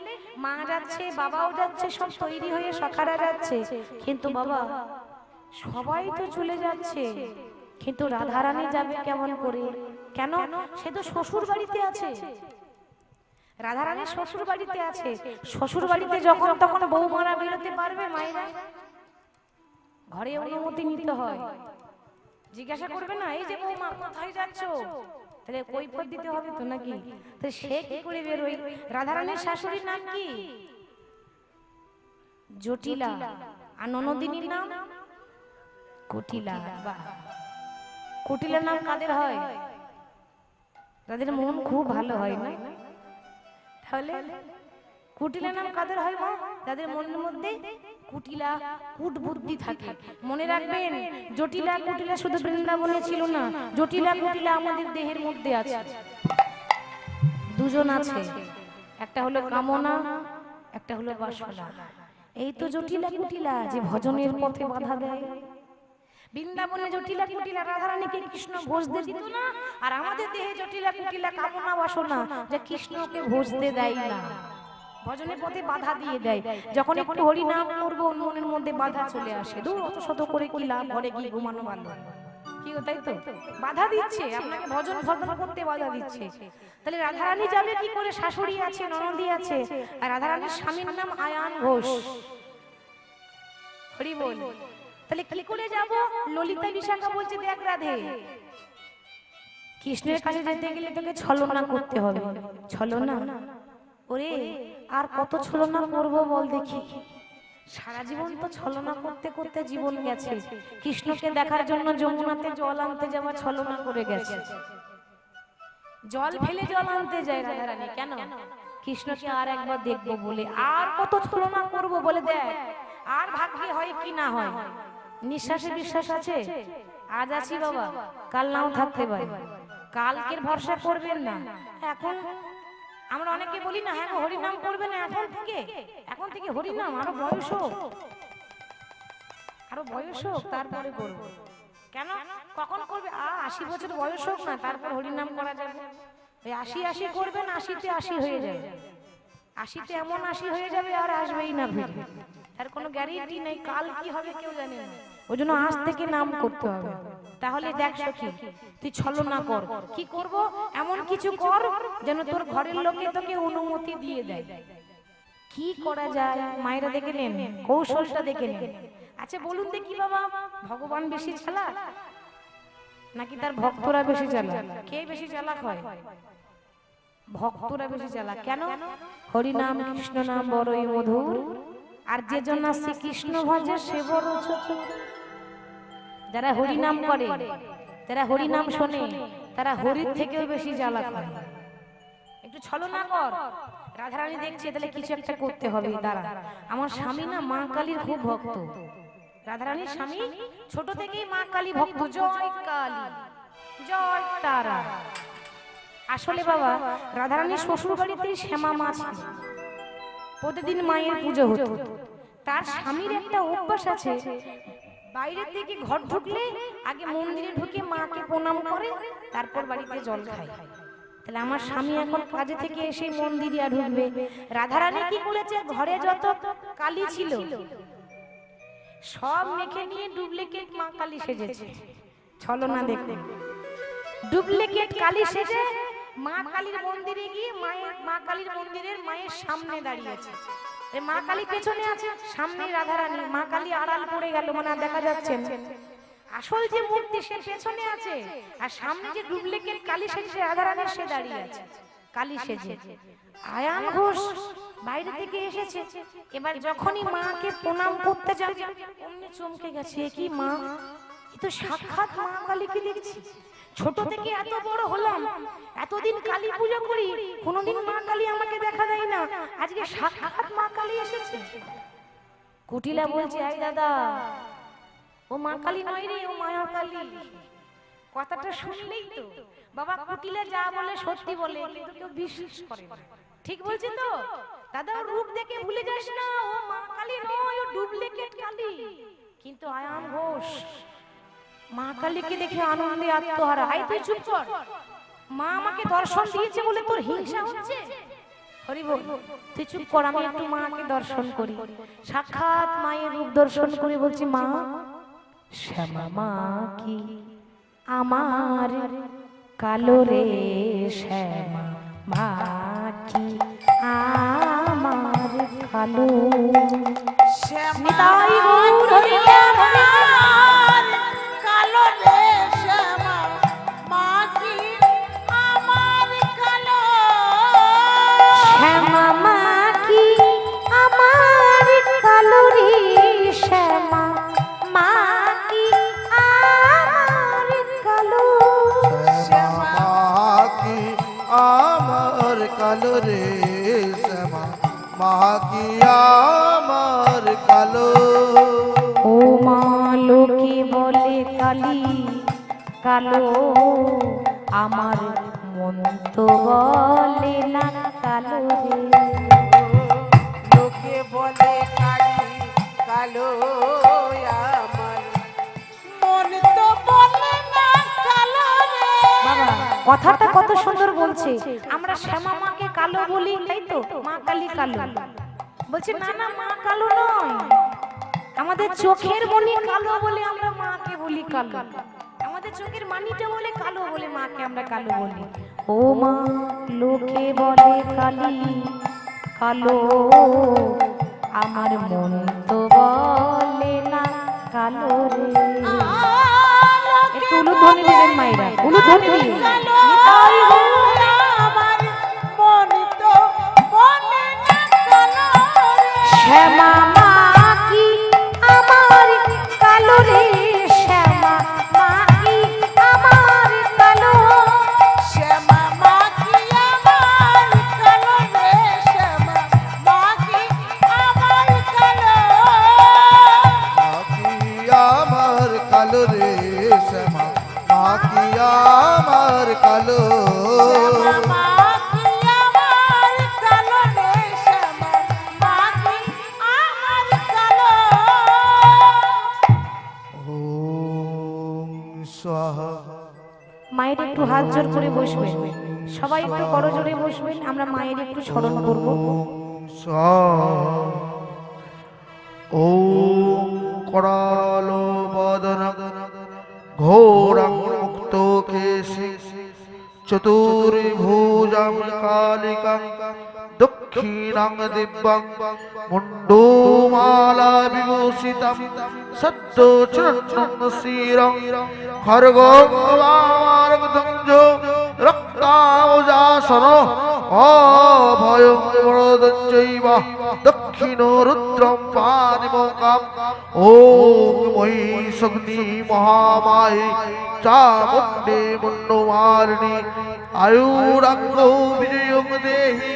মা যাচ্ছে, বাবাও যাচ্ছে, সব তৈরি হয়ে সখারা যাচ্ছে। কিন্তু বাবা সবাই তো চলে যাচ্ছে, কিন্তু রাধারানী যাবে কেমন করে? কেন? সে তো শ্বশুর বাড়িতে আছে। রাধারানী শ্বশুর বাড়িতে আছে। শ্বশুর বাড়িতে যখন তখন বৌমারা বেরোতে পারবে? মায়েরা ঘরে অনুমতি নিতে হয়। জিজ্ঞাসা করবে না, এই যে বৌমা কোথায় যাচ্ছ? তাহলে কৈফিয়ত দিতে হবে তো নাকি? তাহলে সে কি করে বেরোয়? রাধারানীর শাশুড়ির নাম কি? জটিলা। আর ননদিনীর নাম কুটিলা। বাহ, কুটিলার নাম কাদের হয়? তাদের মন খুব ভালো হয় না? তাহলে কুটিলা নাম কাদের হয় মা? যাদের মনের মধ্যে কুটিলা, কুট বুদ্ধি থাকে। মনে রাখবেন, জটিলা কুটিলা শুধু বৃন্দাবনে ছিল না, জটিলা কুটিলা আমাদের দেহের মধ্যে আছে। দুজন আছে, একটা হলো কামনা, একটা হলো বাসনা। এই তো জটিলা কুটিলা যে ভজনের পথে বাধা দেয়। বৃন্দাবনে জটিলা কুটিলা রাধারানীকে কৃষ্ণ ভোজতে দিত না, আর আমাদের দেহে জটিলা কুটিলা কামনা বাসনা যে কৃষ্ণকে ভোজতে দেয় না, ভজনের পথে বাধা দিয়ে দেয়। যখন একটু হরি নাম করবো মনের মধ্যে বাধা চলে আসে, দূর অত শত করে কি লাভ, ঘরে গিয়ে ঘুমানো ভালো। কি তাই তো বাধা দিচ্ছে, আপনাকে ভজন ভজন করতে বাধা দিচ্ছে। তাহলে রাধারানী যাবে কি করে? শাশুড়ি আছে, ননদি আছে, আর রাধারানীর স্বামীর নাম আয়ান ঘোষ। হরি বল। তাহলে কি করে যাব? ললিতা বিশাখা বলছে, দেখ রাধে, কৃষ্ণের কাছে যেতে গেলে তোকে ছলনা করতে হবে। ছলনা? ওরে আর কত ছলনা করব বল দেখি? সারা জীবন তো ছলনা করতে করতে জীবন গেছে। কৃষ্ণকে দেখার জন্য যমুনাতে জল আনতে যাওয়া ছলনা করে গেছে। জল ফেলে জল আনতে যায় রাধারানী, কেন? কৃষ্ণকে আর একবার দেখবো বলে। আর কত ছলনা করব বলে, দেখ আর ভাগ্যে হয় কি না হয়। নিঃশ্বাসে বিশ্বাস আছে? আজ আছি বাবা, কাল নাও থাকতে পারে। কালকের ভরসা করবেন না। এখন আমরা অনেকে বলি না, হ্যাঁ হরি নাম করবে না এখন থেকে হরি নাম আরো বয়স হোক, তারপরে করবো। কেন? কখন করবে? 80 বছর বয়স হোক না, তারপর হরি নাম করা যাবে। ওই 80 করবেন, 80তে 80 হয়ে যায়। 80তে এমন 80 হয়ে যাবে আর আসবেই না ফিরে। তার কোনো গ্যারেন্টি নেই, কাল কি হবে কেউ জানে না। ওই জন্য আজ থেকে নাম করতে হবে। তাহলে দেখ সখী, তুই ছলনা কর। কি করব? এমন কিছু কর যেন তোর ঘরের লোকে তোকে অনুমতি দিয়ে দেয়। কি করা যায়? মায়েরা দেখে নেন, কৌশলটা দেখে নেন। আচ্ছা বলুন দেখি বাবা, ভগবান বেশি চালাক নাকি তার ভক্তরা বেশি চালাক? কে বেশি চালাক হয়? ভক্তরা বেশি চালাক। কেন? হরি নাম কৃষ্ণ নাম বড়ই মধুর, আর যে জন শ্রী কৃষ্ণ ভজে সে বড় চতুর। যারা হরি নাম করে, যারা হরি নাম শোনে, তারা হরির থেকেও বেশি চালাক হয়। একটু ছলনা কর। রাধারানী দেখছে, তাহলে কিছু একটা করতে হবে। দাঁড়া, আমার স্বামী না মা কালীর খুব ভক্ত। রাধারানীর স্বামী ছোট থেকেই মা কালী ভক্ত। জয় কালী, জয় তারা। আসলে বাবা রাধারানীর শ্বশুর বাড়িতেই শ্যামা মা ছিল, প্রতিদিন মায়ের পুজো হতো। তার স্বামীর একটা অভ্যাস আছে, বাইরে থেকে ঘর ঢুকলে আগে মন্দিরে ঢুকে মাকে প্রণাম করে, তারপর বাড়িতে জল খায়। তাহলে আমার স্বামী এখন কাজে থেকে এসে মন্দিরে ঢুকবে। রাধারানী কি করেছে? ঘরে যত কালী ছিল সব মেখে নিয়ে ডুপ্লিকেট মা কালী সেজেছে। ছলনা দেখে ডুপ্লিকেট কালী সেজে মা কালীর মন্দিরে গিয়ে মা কালীর মন্দিরের মায়ের সামনে দাঁড়িয়েছে। যে মা কালী পেছনে আছে, সামনে রাধারানী, মা কালী আড়াল পড়ে গেল, মানে আর দেখা যাচ্ছে না। আসল যে মূর্তি সে পেছনে আছে, আর সামনে যে ডুপ্লিকেট কালী সেজে রাধারানী সে দাঁড়িয়ে আছে কালী সেজে। আয়ান ঘোষ বাইরে থেকে এসেছে, এবার যখনই মাকে প্রণাম করতে যাবে অমনি চমকে গেছে, কি মা, এ তো সাক্ষাৎ মা কালীকে দেখছি। ছোট থেকে এত বড় হলাম, এতদিন কালী পূজা করি, কোনোদিন মা কালী আমাকে দেখা দেয় না, আজকে সাক্ষাৎ মা কালী এসেছে। কুটিলা বলছে, আই দাদা, ও মা কালী নয় রে, ও মায়া কালী। কথাটা শুনলেই তো বাবা কুটিলা যা বলে সত্যি বলে, কিন্তু কেউ বিশ্বাস করে না। ঠিক বলছি তো দাদা? ওর রূপ দেখে ভুলে যাস না, ও মা কালী নয়, ও ডুপ্লিকেট কালী। কিন্তু আয়ান ঘোষ মা কালীকে দেখে আনন্দে আত্মহারা। আই তুই চুপ কর, মা আমাকে দর্শন দিয়েছে বলে তোর হিংসা হচ্ছে? হরি বল, তুই চুপ কর, আমি একটু মাকে দর্শন করি। সাক্ষাৎ মায়ের রূপ দর্শন করে বলছি, মা, শ্যামা মা কি আমার কালো রে, শ্যামা মা কি আমার কালো। নিতাই গৌর হরি আমার কালো রে শ্যামা মা কি আমার কালো। শ্যামা মা কি আমার কালো রে, শ্যামা মা কি আমার কালো। শ্যামা কি আমার কালো রে, শ্যামা মা কি আমার কালো। ও মা লোকে বলে কালী কালো, আমার মন তো বলে না কালো রে। লোকে বলে কালী কালো, আমার মন তো বলে না কালো রে। বাবা কথাটা কত সুন্দর বলছে, আমরা শ্যামা মাকে কালো বলি, তাই তো? মা কালী কালো বলছে, না না, মা কালো নয়, আমাদের চোখের মনি কালো বলে আমরা মাকে বলি কালো। আমাদের চোখের মানিটা বলে কালো বলে মাকে আমরা কালো বলি। ও মা লোকে বলে কালী কালো, আমার মন তো বলে না কালো রে। একটু উলুধ্বনি দিবেন মায়েরা, উলুধ্বনি দিন। নিতাই গৌর। আমার মন তো বলে না কালো রে। শ্যামা মা কি আমার কালো রে, শ্যামা মা কি আমার কালো। শ্যামা মা কি আমার কালো রে, শ্যামা মা কি আমার কালো। মা কি আমার কালো রে, শ্যামা মা কি আমার কালো। শ্যামা মা কি আমার কালো রে, শ্যামা মা কি আমার কালো। ওম স্বাহা। মায়ের একটু হাত জোর করে বসবেন, সবাই একটু করজোড়ে বসবেন, আমরা মায়ের একটু স্মরণ করব। ওম করালো বদন ঘোরং মুক্ত কেশি চতুর্ভুজং কালিকং দক্ষিণং দিব্যং মুন্ডমালা বিভূষিতং সদ্যোচরণং শ্রীরং খর্গং বামার্গদঞ্জ রক্তাবজাসনো অভয়ং বরদঞ্জৈব দক্ষিণ রুদ্রম পানিমোকাম। ওম মহিষগ্নি মহামায়ে চামুণ্ডে মুন্ডমালিনী আয়ুরাগ্যৌ বিজয়ং দেহি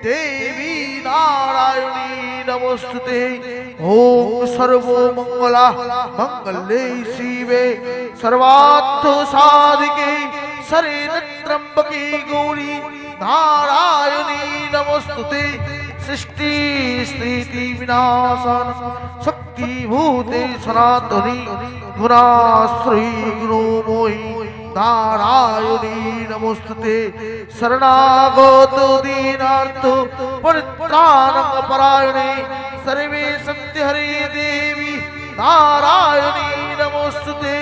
দেবী নারায়ণী নমস্তুতে। ওম সর্বমঙ্গলা মঙ্গলে শিবে সর্বার্থ সাধিকে শরণ্যে ত্র্যম্বকে গৌরী নারায়ণী নমস্তুতে। সৃষ্টি স্থিতি বিনাশন শক্তিভূতে সনাতনী গুণাশ্রয়ী গুণময়ী নারায়ণী নমস্তুতে। শরণাগত দীনার্থ পরিত্রাণং পরায়ণে सर्वे सत्य हरे देवी नारायणी नमोस्तुते।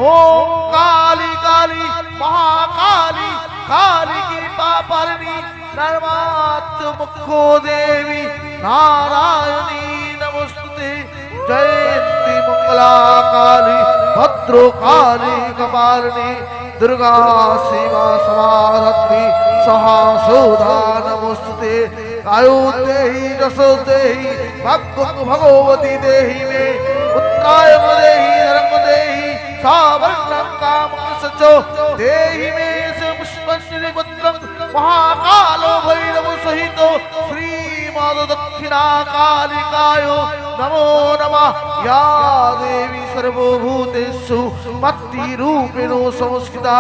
ओम काली काली महाकाली काली की पापालिनी नर्मात् मुखो देवी नारायणी नमोस्तुते जयंती मंगला काली भद्रकाली कपालिनी दुर्गा शिवा समाधत्रि सहासोधा नमोस्तुते आयु देहि जसो देहि भाग्यं भगवती देहि मे उत्तरायण देहि धर्म देहि सावर्णं कामं सचो देहि मे पुष्पंजलि पुत्रं महाकालो भैरव सहितो श्रीमद दक्षिणा कालिकायो नमो नमः या देवी सर्वभूतेषु मत्तिरूपेण संस्थिता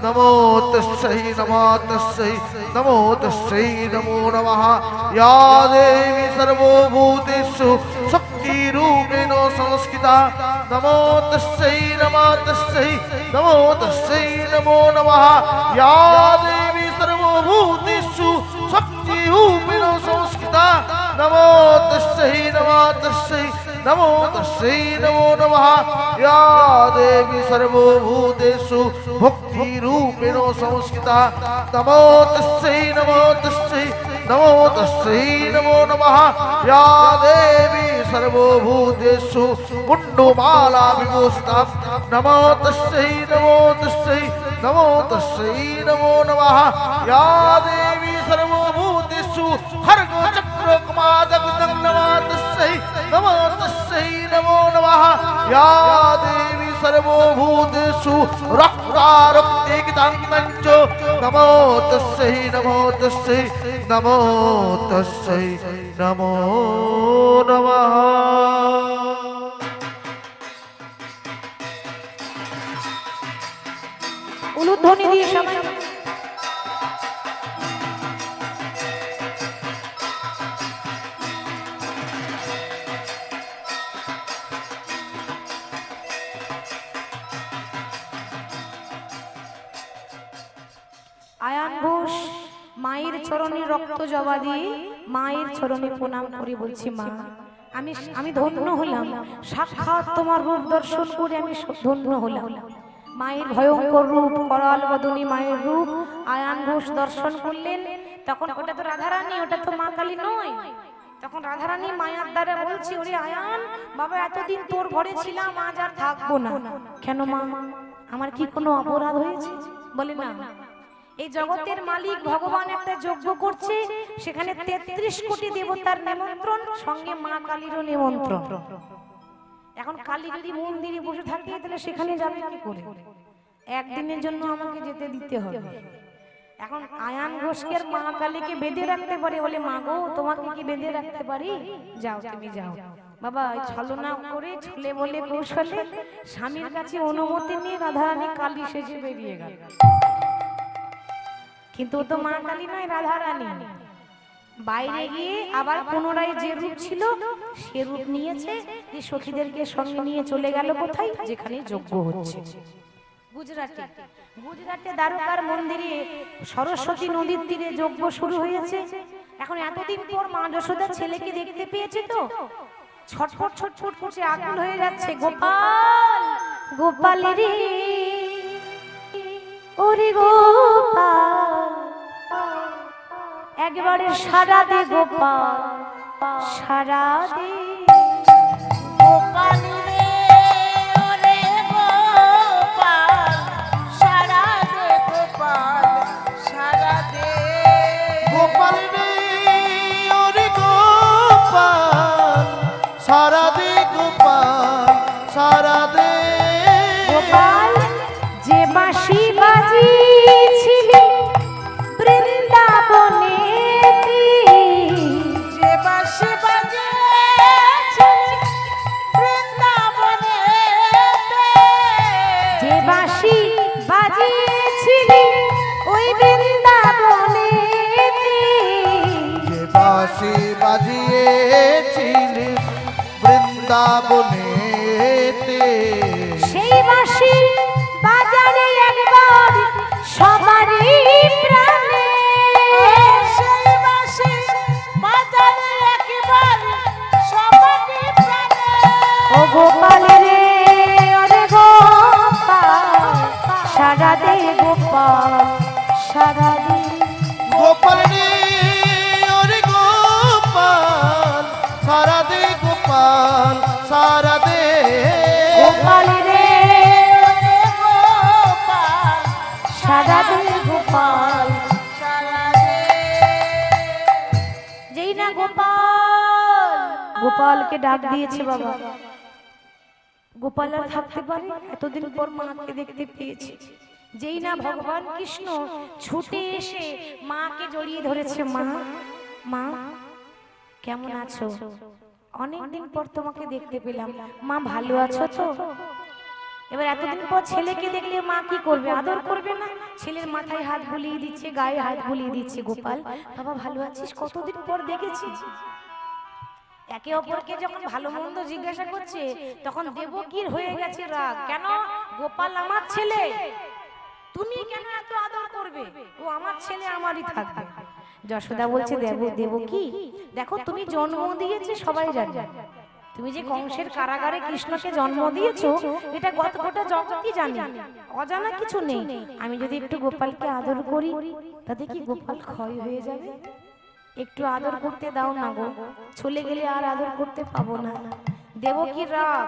नमो तस्यै नमो तस्यै नमो तस्यै नमो नमः या देवी सर्वभूतेषु शक्तिरूपेण संस्थिता नमो तस्यै नमो तस्यै नमो तस्यै नमो नमः या देवी सर्वभूतेषु शक्तिरूपेण संस्थिता नमो तस्यै नमो तस्यै नमो तस्यै नमो नमः या देवी सर्वभूतेषु भक्तिरूपेण संस्थिता नमो तस्यै नमो तस्यै नमो तस्यै नमो नमः या देवी सर्वभूतेषु मुण्डमाला विभूषिता नमो तस्यै नमो तस्यै नमो तस्यै नमो नमः या देवी सर्वभूतेषु खड्गचक्रकमादगदं नमो तस्यै नमो तस्यै नमो नमः या देवी सर्वभूतेषु रक्तारक्तिकितान्तं च नमो तस्यै नमो तस्यै नमो तस्यै नमो नमः উলুধ্বনি দিয়ে সবাই আয়ান ঘোষ মায়ের চরণে রক্ত জবা দিয়ে মায়ের চরণে প্রণাম করে বলছি মা আমি ধন্য হলাম সাক্ষাৎ তোমার রূপ দর্শন করে আমি ধন্য হলাম মায়ের ভয়ঙ্কর রূপ করাল বদনী মায়ের রূপ আয়ান ঘোষ দর্শন করলেন তখন ওটা তো রাধারানী ওটা তো মা কালী নয় তখন রাধারানী মায়ার দ্বারা বলছি ওরে আয়ান বাবা এতদিন তোর ঘরে ছিলাম আজ আর থাকবো না কেন মা আমার কি কোনো অপরাধ হয়েছে বলে না এই জগতের মালিক ভগবান একটা যজ্ঞ করছে সেখানে ৩৩ কোটি দেবতার নিমন্ত্রণ সঙ্গে মা কালীরও নিমন্ত্রণ এখন কালী যদি মন্দিরে বসে থাকে তাহলে সেখানে যাবে কি করে একদিনের জন্য আমাকে যেতে দিতে হবে এখন আয়ান ঘোষকে মা কালীকে বেঁধে রাখতে পারে বলে মা গো তোমাকে কি বেঁধে রাখতে পারি যাও তুমি যাও বাবা ছলনা করে ছলে বলে কৌশলে স্বামীর কাছে অনুমতি নিয়ে রাধারানী কালী সেজে বেরিয়ে গেল কিন্তু ও তো মা কালী নয় রাধারানী বাইরে গিয়ে আবার পুনরায় যে রূপ ছিল সে রূপ নিয়েছে যে সখীদেরকে সঙ্গে নিয়ে চলে গেল কোথায় যেখানে যজ্ঞ হচ্ছে গুজরাটে দ্বারকার মন্দিরে সরস্বতী নদীর তীরে যজ্ঞ শুরু হয়েছে এখন এতদিন পর মা যশোদা ছেলেকে দেখতে পেয়েছে তো ছটফট ছটফট করছে আকুল হয়ে যাচ্ছে গোপাল গোপাল রে ওরে গোপাল একবারে সারা দে গোপাল সারা দে গোপাল রে ওরে গোপাল সারা দে গোপাল সারা দে গোপাল রে ওরে গোপাল সারা দে গোপাল সারা দে গোপাল যে বাঁশি বাজিয়েছিলি বৃন্দাবনে যে বাঁশি বাজিয়েছিলি বৃন্দাবনে যে বাঁশি বাজিয়েছিলি ওই বৃন্দাবনে যে বাঁশি বাজিয়েছিলি বৃন্দাবনেতে সেই বাঁশি বাজারে একবার সবারই প্রাণে সেই বাঁশি বাজারে একবার সবারই প্রাণে ও গোপাল রে ওরে গোপাল সারা দে গোপাল সারা দে গোপাল রে গোপালকে ডাক দিয়েছে বাবা। গোপাল আর থাকতে পারে, এতদিন পর মাকে দেখতে পেয়েছে। যেই না ভগবান কৃষ্ণ ছুটে এসে মাকে জড়িয়ে ধরেছে, মা মা কেমন আছো? অনেকদিন পর তোমাকে দেখতে পেলাম, মা ভালো আছো তো? এবার এতদিন পর ছেলেকে দেখলে মা কি করবে? আদর করবে না? ছেলের মাথায় হাত বুলিয়ে দিচ্ছে, গায়ে হাত বুলিয়ে দিচ্ছে। গোপাল বাবা ভালো আছিস? কতদিন পর দেখেছি। একে অপরকে যখন ভালো মন্দ জিজ্ঞাসা করছে তখন দেবকীর হয়ে গেছে রাগ। কেন? গোপাল আমার ছেলে, তুমি কেন এত আদর করবে? ও আমার ছেলে, আমারই থাকবে। যশোদা বলছে দেবকী দেখো, তুমি জন্ম দিয়েছে সবাই জানে, তুমি যে কংসের কারাগারে কৃষ্ণকে জন্ম দিয়েছো এটা গোটা জগৎই জানে, অজানা কিছু নেই। আমি যদি একটু গোপালকে আদর করি তাতে কি গোপাল ক্ষয় হয়ে যাবে? একটু আদর করতে দাও না গো, চলে গেলে আর আদর করতে পাবো না। দেবকীর রাগ,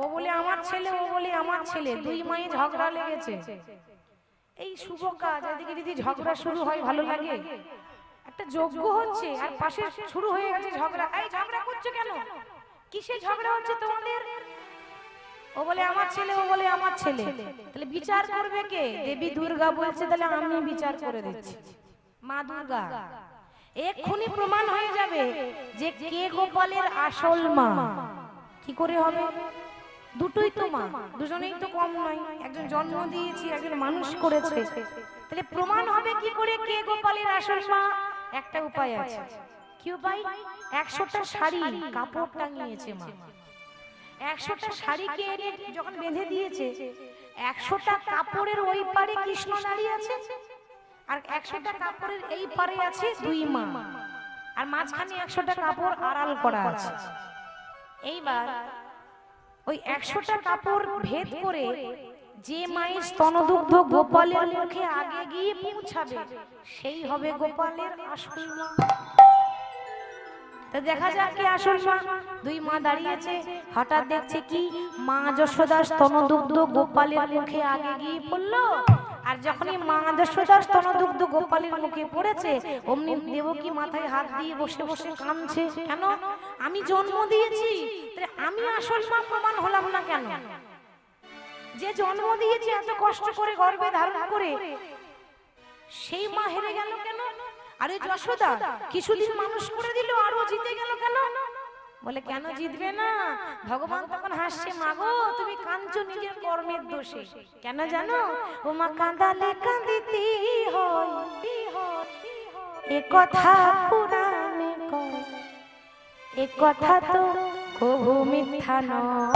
ও বলে আমার ছেলে, ও বলে আমার ছেলে, দুই মায়ে ঝগড়া লেগেছে। এই শুভ কাজ, এদিকে যদি ঝগড়া শুরু হয় ভালো লাগে? একটা যজ্ঞ হচ্ছে আর পাশে শুরু হয়ে গেছে ঝগড়া। এই ঝগড়া করছো কেন? কিসে ঝগড়া হচ্ছে তোমাদের? ও বলে আমার ছেলে, ও বলে আমার ছেলে। তাহলে বিচার করবে কে? দেবী দুর্গা বলছে তাহলে আমি বিচার করে দিচ্ছি। মা দুর্গা এক্ষুনি প্রমাণ হয়ে যাবে যে কে গোপালের আসল মা। কি করে হবে? দুটোই তো মা, দুজনেই তো কম নয়। একজন জন্ম দিয়েছি, একজন মানুষ করেছে। তাহলে প্রমাণ হবে কি করে কে গোপালের আসল মা? একটা উপায় আছে। কি উপায়? 100টা শাড়ি কাপড় টাঙিয়েছে মা। 100টা শাড়িকে এনে যখন বেঁধে দিয়েছে, 100টা কাপড়ের ওই পারে কৃষ্ণ দাঁড়িয়ে আছে, আর 100টা কাপড়ের এই পারে আছে দুই মা, আর মাঝখানে 100টা কাপড় আড়াল করা আছে। এইবার ওই 100টা কাপড় ভেদ করে যে মায়ের স্তনদুগ্ধ গোপালের মুখে আগে গিয়ে পৌঁছাবে সেই হবে গোপালের আসল মা। তা দেখা যাক কি আসল মা। দুই মা দাঁড়িয়েছে, হঠাৎ দেখছে কি মা যশোদার স্তনদুগ্ধ গোপালের মুখে আগে গিয়ে পড়লো। আর যখনই মা যশোদার স্তনদুগ্ধ গোপালের মুখে পড়েছে, অমনি দেবকী মাথায় হাত দিয়ে বসে বসে কাঁদছে। কেন? আমি জন্ম দিয়েছি, আমি আসল মা প্রমাণ হলাম না কেন? যে জন্ম দিয়েছে এত কষ্ট করে গর্ভে ধারণ করে, সেই মা হেরে গেল কেন? আরে যশোদা কিছুদিন মানুষ করে দিল, আরো জিতে গেল কেন? বলে কেন জিতবে না? ভগবান তখন হাসছে, মাগো তুমি কাঁদছো নিজের কর্মের দোষে। কেন জানো? ও মা কাঁদালে কাঁদিতে হয়, এ কথা পুরাণে কয়, এ কথা তো কবু মিথ্যা নয়।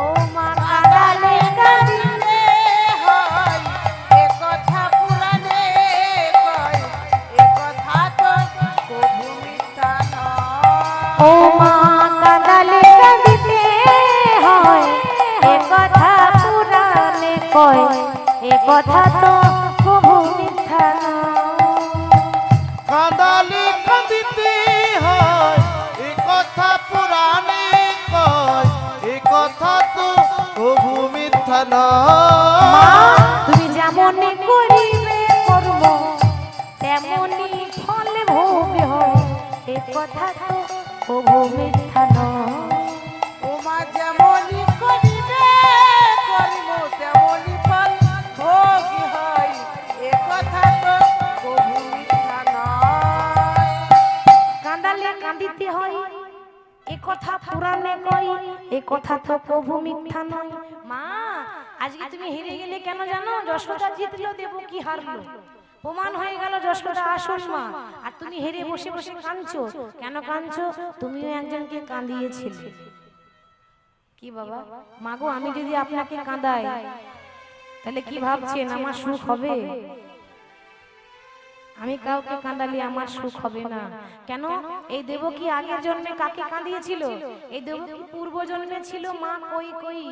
ও মা কাঁদালে কাঁদিতে হয়, এ কথা পুরাণে কয়, এ কথা তো কবু মিথ্যা নয়। ও মা কাঁদালে কাঁদিতে হয়, এ কথা পুরাণে কয়, এ কথা তো কবু মিথ্যা নয়। কাঁদালে কাঁদিতে হয়, এ কথা পুরাণে কয়, এ কথা তো কবু মিথ্যা মা নয়। তুমি যেমন করিবে কর্ম তেমনি ফল ভোগ হয়, এ কথা তো কবু মিথ্যা নয়। ও মা যেমনই করিবে কর্ম তেমনই ফল ভোগ হয়, এ কথা তো কবু মিথ্যা নয়। কাঁদালে কাঁদিতে হয়, এ কথা পুরাণে কয়, এ কথা তো কবু মিথ্যা নয়। মা আজকে তুমি হেরে গেলে কেন জানো? যশোদা জিতলো, দেবকী হারলো। প্রমাণ হয়ে গেল যশোদা আসল মা। আর তুমি হেরে বসে বসে কাঁদছো। কেন কাঁদছো? তুমিও একজনকে কাঁদিয়েছিলে। কি বাবা? মাগো আমি যদি আপনাকে কাঁদাই তাহলে কি ভাবছেন আমার সুখ হবে? আমি কাউকে কাঁদালে আমার সুখ হবে না। কেন? এই দেবকী আগের জন্মে কাকে কাঁদিয়েছিল? এই দেবকী পূর্ব জন্মে ছিল মা কৈকেয়ী।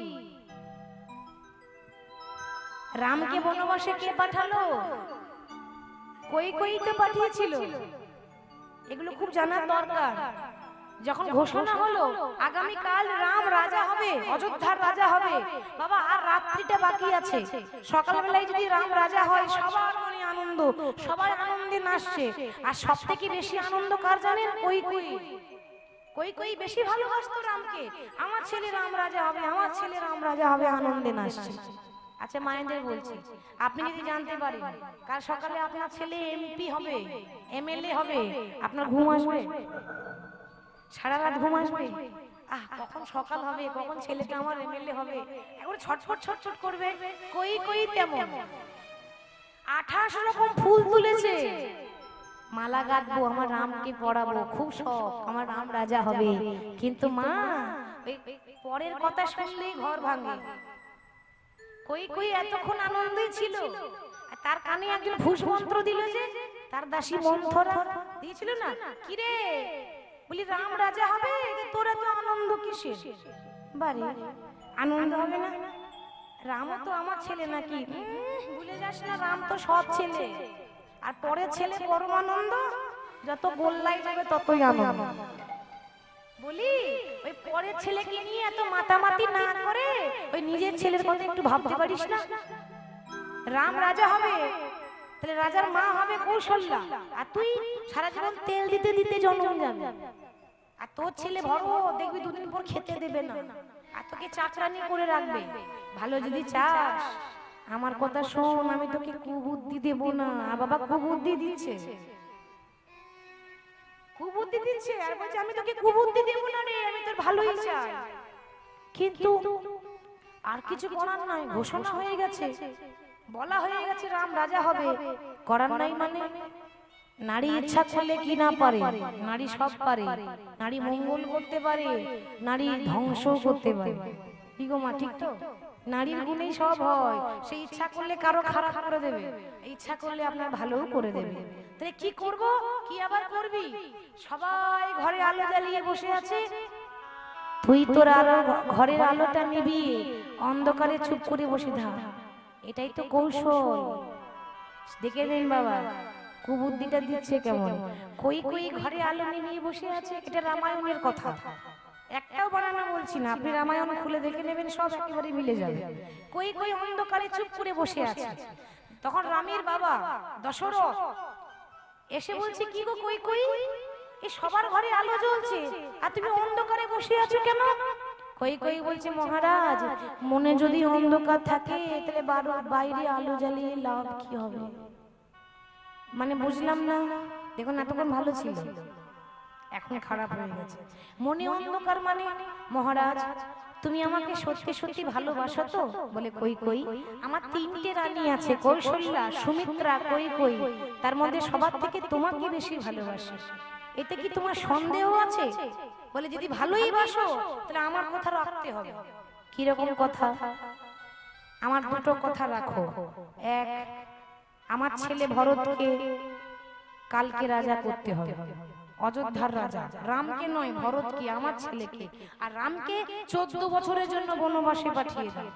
রামকে বনবাসে কে পাঠালো? কৈকেয়ী তো পাঠিয়েছিল। এগুলো খুব জানার দরকার। যখন ঘোষণা হলো আগামী কাল রাম রাজা হবে, অযোধ্যার রাজা হবে, বাবা আর রাত্রিটা বাকি আছে। সকালবেলায় যদি রাম রাজা হয় সবার মনে আনন্দ, সবাই আনন্দে নাচছে। আর সবথেকে বেশি আনন্দ কার জানেন? কৈকেয়ী। কই কই বেশি ভালোবাসতো রামকে, আমার ছেলে রাম রাজা হবে, আমার ছেলে রাম রাজা হবে, আনন্দে নাচছে। আচ্ছা মায়েদের বলছি, আপনি যদি জানতে পারেন কাল সকালে আপনার ছেলে এমপি হবে, এমএলএ হবে, আপনার ঘুম আসবে? সারা রাত ঘুম আসবে? কখন সকাল হবে, কখন ছেলেটা আমার এমএলএ হবে, একবার ছটফট ছটফট করবে। কই কই তেমন 28 রকম ফুল তুলেছে, মালা গাঁথবো, আমার রামকে পড়াবো, খুব শখ, আমার রাম রাজা হবে। কিন্তু মা ওই পরের কথা শুনলেই ঘর ভাঙে। কই কই এতক্ষণ আনন্দই ছিল, আর তার কানে একজন ঘুষ মন্ত্র দিল, যে তার দাসী মন্থরা দিয়েছিল না, কি রে বলি রাম রাজা হবে, তোরা তো আনন্দ কিসের? বাড়ি আনন্দ হবে না? রামও তো আমার ছেলে নাকি, ভুলে যাস না, রাম তো সব ছেলে, আর পরের ছেলে পরম আনন্দ, যত গোল্লাই যাবে ততই আনন্দ। বলি ওই পরের ছেলেকে নিয়ে এত মাতামাতি না করে ওই নিজের ছেলের কথা একটু ভাবতে পারিস না? রাম রাজা হবে, তাহলে রাজার মা হবে কৌশল্যা, আর তুই সারা জীবন তেল দিতে দিতে জন্ম যাবে, আর তোর ছেলে বড় দেখবি দুদিন পর খেতে দেবে না, আর তোকে চাকরানি করে রাখবে। ভালো যদি চাস আমার কথা শোন, আমি তোকে কুবুদ্ধি দেব না। আর বাবা কুবুদ্ধি দিচ্ছে, কুবুদ্ধি দিচ্ছে, আর বলছে আমি তোকে কুবুদ্ধি দেব না রে, আমি তোর ভালোই চাই। কিন্তু আর কিছু করার নাই, ঘোষণা হয়ে গেছে, বলা হয়ে গেছে রাম রাজা হবে, করার নাই মানে? নারী ইচ্ছা করলে কি না পারে? নারী সব পারে, নারী মঙ্গল করতে পারে, নারী ধ্বংস করতে পারে। কি গো মা, ঠিক তো? নারীর গুণেই সব হয়, সে ইচ্ছা করলে কারো খারাপ করে দেবে, ইচ্ছা করলে আপনার ভালোও করে দেবে। তাহলে কি করব, কি আবার করবি? সবাই ঘরে আলো জ্বালিয়ে বসে আছে, তুই তোর আলো ঘরের আলোটা নিবি, অন্ধকারে চুপ করে বসে থাক, এটাই তো কৌশল। দেখে নিন বাবা কুবুদ্ধিটা দিচ্ছে কেমন। কই কই ঘরে আলো নিভিয়ে বসে আছে, এটা রামায়ণের কথা, একটাও বানানো বলছি না, আপনি রামায়ণ খুলে দেখে নেবেন, সব একেবারে মিলে যাবে। কই কই অন্ধকারে চুপ করে বসে আছে, তখন রামের বাবা দশরথ এসে বলছে, কি গো কই কই, এই সবার ঘরে আলো জ্বলছে আর তুমি অন্ধকারে বসে আছো কেন? কই কই বলছে, মহারাজ মনে যদি অন্ধকার থাকে তাহলে বাইরে আলো জ্বালিয়ে লাভ কি হবে? মানে বুঝলাম না, দেখুন এতক্ষণ ভালো ছিল, এখন খারাপ হয়ে গেছে। মনে অন্ধকার মানে? মহারাজ তুমি আমাকে সত্যি সত্যি ভালোবাসো তো? বলে কই কই আমার 3টে রানী আছে, কৌশল্যা, সুমিত্রা, কই কই, তার মধ্যে সবার থেকে তোমাকে বেশি ভালোবাসি, এতে কি তোমার সন্দেহ আছে? বলে যদি ভালোই বাসো তাহলে আমার কথা রাখতে হবে। কি রকম কথা? আমার দুটো কথা রাখো, এক আমার ছেলে ভরতকে কালকে রাজা করতে হবে, অযোধ্যার রাজা, রামকে নয় ভরতকে, আমার ছেলেকে, আর রামকে 14 বছরের জন্য বনবাসে পাঠিয়ে দাও।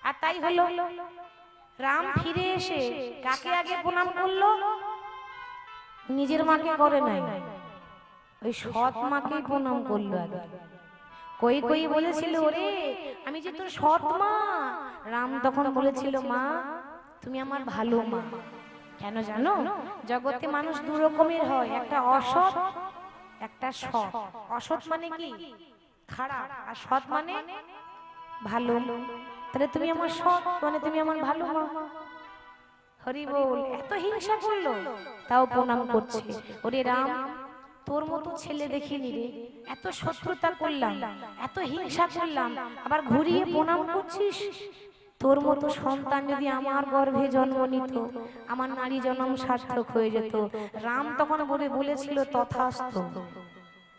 আর তাই হলো, রাম ফিরে এসে কাকে আগে প্রণাম করলো? নিজের মাকে করে নাই, ওই সৎ মাকেই প্রণাম করলো আগে। কই কই বলেছিল, ওরে আমি যে তোর সৎ মা। রাম তখন বলেছিল, মা তুমি আমার ভালো মা। কেন জানো? জগতে মানুষ দু রকমের হয়, একটা অসৎ, একটা সৎ। অসৎ মানে কি? খারাপ, আর সৎ মানে ভালো। তাহলে তুমি আমার সৎ মানে তুমি আমার ভালো মা। হরি বল। এত হিংসা করলো তাও প্রণাম করছে। ওরে রাম তোর মতো ছেলে দেখিনি রে, এত শত্রুতা করলাম, এত হিংসা করলাম, আবার ঘুরিয়ে প্রণাম করছিস? তোর মতো সন্তান যদি আমার গর্ভে জন্ম নিত, আমার নারী জন্ম সার্থক হয়ে যেত। রাম তখন বলেছিল তথাস্তু,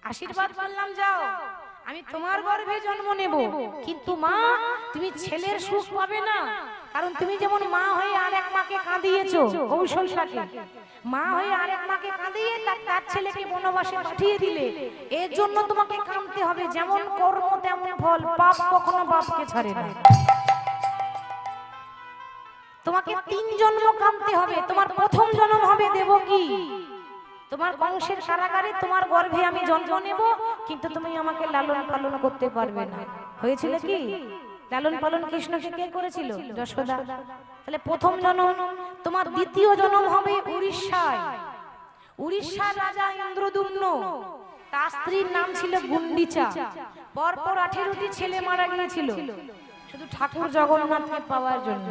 আশীর্বাদ করলাম, যাও আমি তোমার গর্ভে জন্ম নেব, কিন্তু মা তুমি ছেলের সুখ পাবে না, কারণ তুমি যেমন মা হয়ে আরেক মাকে কাঁদিয়েছো, কৌশল্যাকে মা হয়ে আরেক মাকে কাঁদিয়ে তার ছেলেকে বনবাসে পাঠিয়ে দিলে, এর জন্য তোমাকে কাঁদতে হবে। যেমন কর্ম তেমন ফল, পাপ কখনো বাপকে ছাড়ে না। তোমাকে 3 জন্ম কাঁদতে হবে। তোমার প্রথম জন্ম হবে দেবকী, তোমার বংশের কারাগারে তোমার গর্ভে আমি জন্ম নেব, কিন্তু তুমি আমাকে লালন পালন করতে পারবে না। হয়েছিল কি? লালন পালন কৃষ্ণকে কে করেছিল? যশোদা। তাহলে প্রথম জন্ম। তোমার দ্বিতীয় জন্ম হবে উড়িষ্যায়, উড়িষ্যার রাজা ইন্দ্রদুম্ন, তার স্ত্রীর নাম ছিল গুন্ডিচা। পরপর 18টি ছেলে মারা গিয়েছিল শুধু ঠাকুর জগন্নাথকে পাওয়ার জন্য।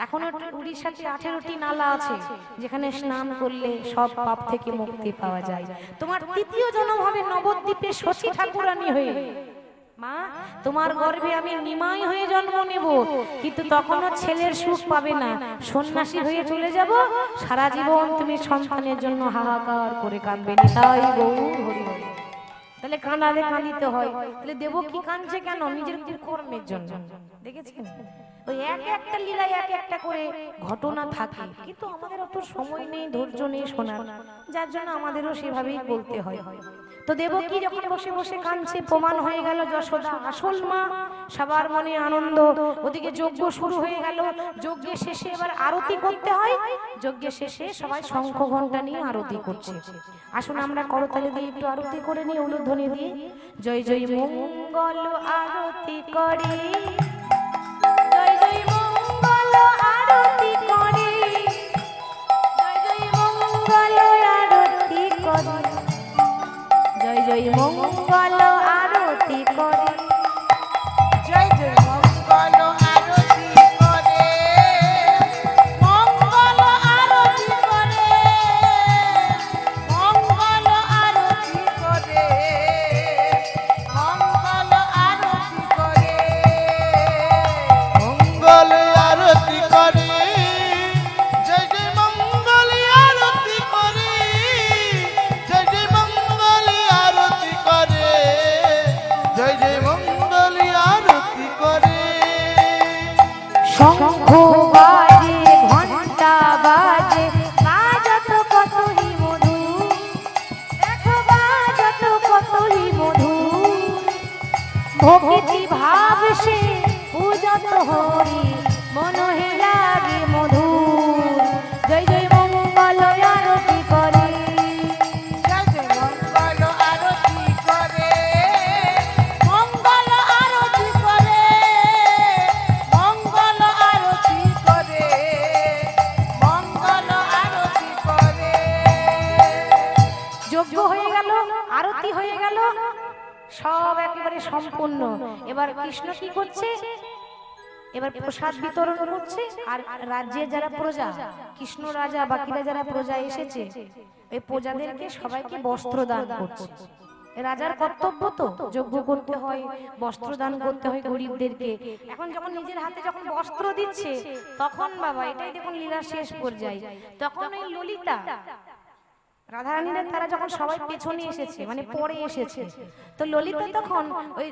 এখনো উড়িষ্যাতে 18টি নালা আছে যেখানে স্নান করলে সব পাপ থেকে মুক্তি পাওয়া যায়। তোমার তৃতীয় জন্ম হবে নবদ্বীপে শচী ঠাকুরানী হয়ে। মা, তোমার গর্ভে আমি নিমাই হয়ে জন্ম নেব, কিন্তু তখনও ছেলের সুখ পাবে না, সন্ন্যাসী হয়ে চলে যাব। সারা জীবন তুমি সন্তানের জন্য হাহাকার করে কাঁদবে। নিতাই গৌর হরি হরি। তাহলে কাঁদালে কাঁদিতে হয়। তাহলে দেবকী কাঁদছে কেন? নিজের কর্মের জন্য। দেখেছেন, ওই এক একটা লীলায় এক একটা করে ঘটনা থাকে, কিন্তু আমাদের অত সময় নেই, ধৈর্য নেই শোনার, যার জন্য আমাদেরও সেভাবেই বলতে হয়। তো দেবকী যখন বসে বসে কাঁদছে, প্রমাণ হয়ে গেল যশোদা আসল মা। সবার মনে আনন্দ। ওদিকে যজ্ঞ শুরু হয়ে গেল। যজ্ঞের শেষে এবার আরতি করতে হয়। যজ্ঞের শেষে সবাই শঙ্খ ঘণ্টা নিয়ে আরতি করছে। আসুন আমরা করতালি দিয়ে একটু আরতি করে নিই, উলুধ্বনি দিয়ে। জয় জয় মঙ্গল আরতি করে, জয় জয় মঙ্গল আরতি করে, জয় জয় মঙ্গল আরতি করে, জয় জয় মঙ্গল আরতি করে, জয় জয় মঙ্গল আরতি করে, মঙ্গল আরতি করে, মঙ্গল আরতি করে, মঙ্গল আরতি করে, মঙ্গল আরতি করে, জয় জয় মঙ্গল আরতি করে, জয় জয় মঙ্গল আরতি করে, জয় জয় মঙ্গল আরতি করে। শঙ্খ বাজে, ঘন্টা বাজে, বাজত কতই মধু, দেখো বাজত কতই মধু, ভক্তি ভাব সে পূজত হরি, মনহে লাগে মধু। জয় জয় মঙ্গল আরতি করে, জয় জয় মঙ্গল আরতি করে, মঙ্গল আরতি করে, মঙ্গল আরতি করে, মঙ্গল আরতি করে। যজ্ঞ হয়ে গেল, আরতি হয়ে গেল, সব একেবারে সম্পূর্ণ। এবার কৃষ্ণ কি করছে? এবার প্রসাদ বিতরণ করছে। আর রাজ্যের যারা প্রজা, কৃষ্ণ রাজা, বাকিরা যারা প্রজা এসেছে, ওই প্রজাদেরকে সবাইকে বস্ত্র দান করছে। রাজার কর্তব্য তো, যজ্ঞ করতে হয়, বস্ত্র দান করতে হয় গরিবদেরকে। এখন যখন নিজের হাতে যখন বস্ত্র দিচ্ছে, তখন বাবা এটাই দেখুন লীলা শেষ পর্যায়ে, তখন ওই ললিতা রাধারানীরা তারা যখন সবাই পেছনে এসেছে, মানে পরে এসেছে, তো ললিতা তখন ওই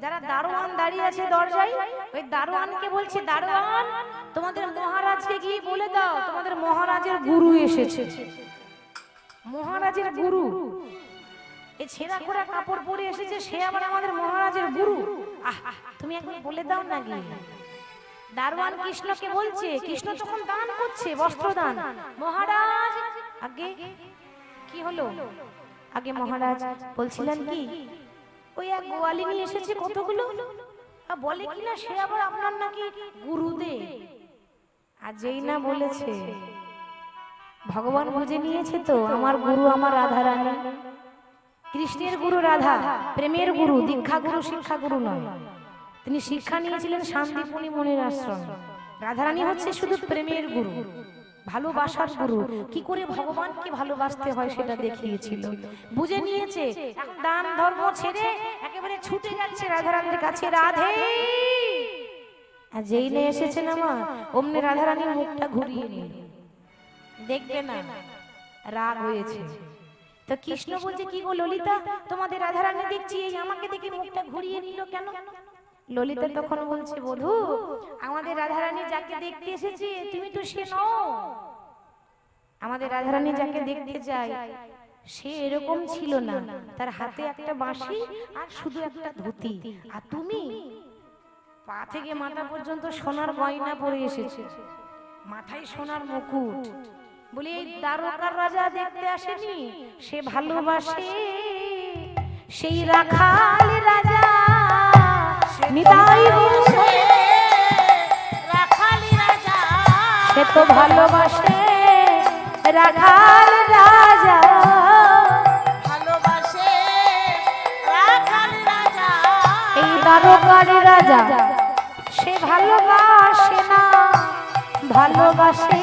যারা দারোয়ান দাঁড়িয়ে আছে দরজায়, ওই দারোয়ানকে বলছে, দারোয়ান তোমাদের মহারাজকে গিয়ে বলে দাও তোমাদের মহারাজের গুরু এসেছে। মহারাজের গুরু, এই ছেঁড়া খোড়া কাপড় পরে এসেছে, সে আবার আমাদের মহারাজের গুরু। আহ, তুমি একবার বলে দাও না গিয়ে। দারোয়ান কৃষ্ণকে বলছে, কৃষ্ণ তখন দান করছে, বস্ত্র দান। মহারাজ আগে কি হলো? আগে মহারাজ বলছিলেন কি, ওই এক গোয়ালি নিয়ে এসেছে কতগুলো, বলে কিনা সে আবার আপনার নাকি গুরুদেব। আর যেই না বলেছে, ভগবান বুঝে নিয়েছে তো আমার গুরু আমার রাধারানী। কৃষ্ণের গুরু রাধা, প্রেমের গুরু, দীক্ষা গুরু, শিক্ষা গুরু নয়। তিনি শিক্ষা নিয়েছিলেন শান্তিপুনি মুনির আশ্রম। রাধারানী হচ্ছে শুধু প্রেমের গুরু, ভালোবাসার গুরু। কি করে ভগবানকে ভালোবাসতে হয় সেটা দেখিয়েছিল। বুঝে নিয়েছে, দান ধর্ম ছেড়ে একেবারে ছুটে যাচ্ছে রাধারানীর কাছে। রাধে, আর যেই নিয়ে এসেছে না মা, অমনি রাধারানীর মুখটা ঘুরিয়ে নিল, দেখবে না, রাগ হয়েছে। তো কৃষ্ণ বলছে, কি গো ললিতা, তোমাদের রাধারানী দেখছি এই আমাকে দেখে মুখটা ঘুরিয়ে নিল কেন? ললিতা তখন বলছে, বধূ আমাদের রাধারানী যাকে দেখতে এসেছি তুমি তো সে নও। আমাদের রাধারানী যাকে দেখতে যাই সে এরকম ছিল না, তার হাতে একটা বাঁশি আর শুধু একটা ধুতি, আর তুমি পা থেকে মাথা পর্যন্ত সোনার গয়না পরে এসেছে, মাথায় সোনার মুকুট। বলি এই দ্বারকার রাজা দেখতে আসেনি, সে ভালোবাসে সেই রাখাল রাজা নিতাই বসে, রাখালি রাজা সে তো ভালোবাসে রাখাল রাজা, ভালোবাসে দ্বারকার রাজা সে ভালোবাসে না, ভালোবাসে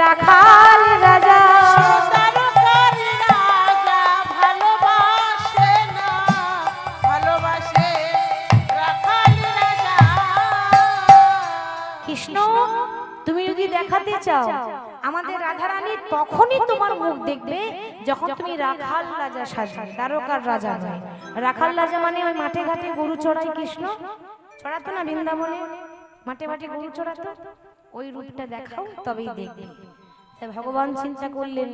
রাখাল রাজা। দ্বারকার রাজা ভালোবাসে না, ভালোবাসে রাখাল রাজা। কৃষ্ণ তুমি যদি দেখাতে চাও আমাদের রাধারানী তখনই তোমার মুখ দেখবে যখন তুমি রাখাল রাজা সাজবে, দ্বারকার রাজা নয়। রাখাল রাজা মানে ওই মাঠে ঘাটে গরু চড়াই কৃষ্ণ চড়াতো না বৃন্দাবনে, মাঠে মাঠে গরু চড়াতো, ওই রূপটা দেখাও তবেই দেখবে। তাই ভগবান চিন্তা করলেন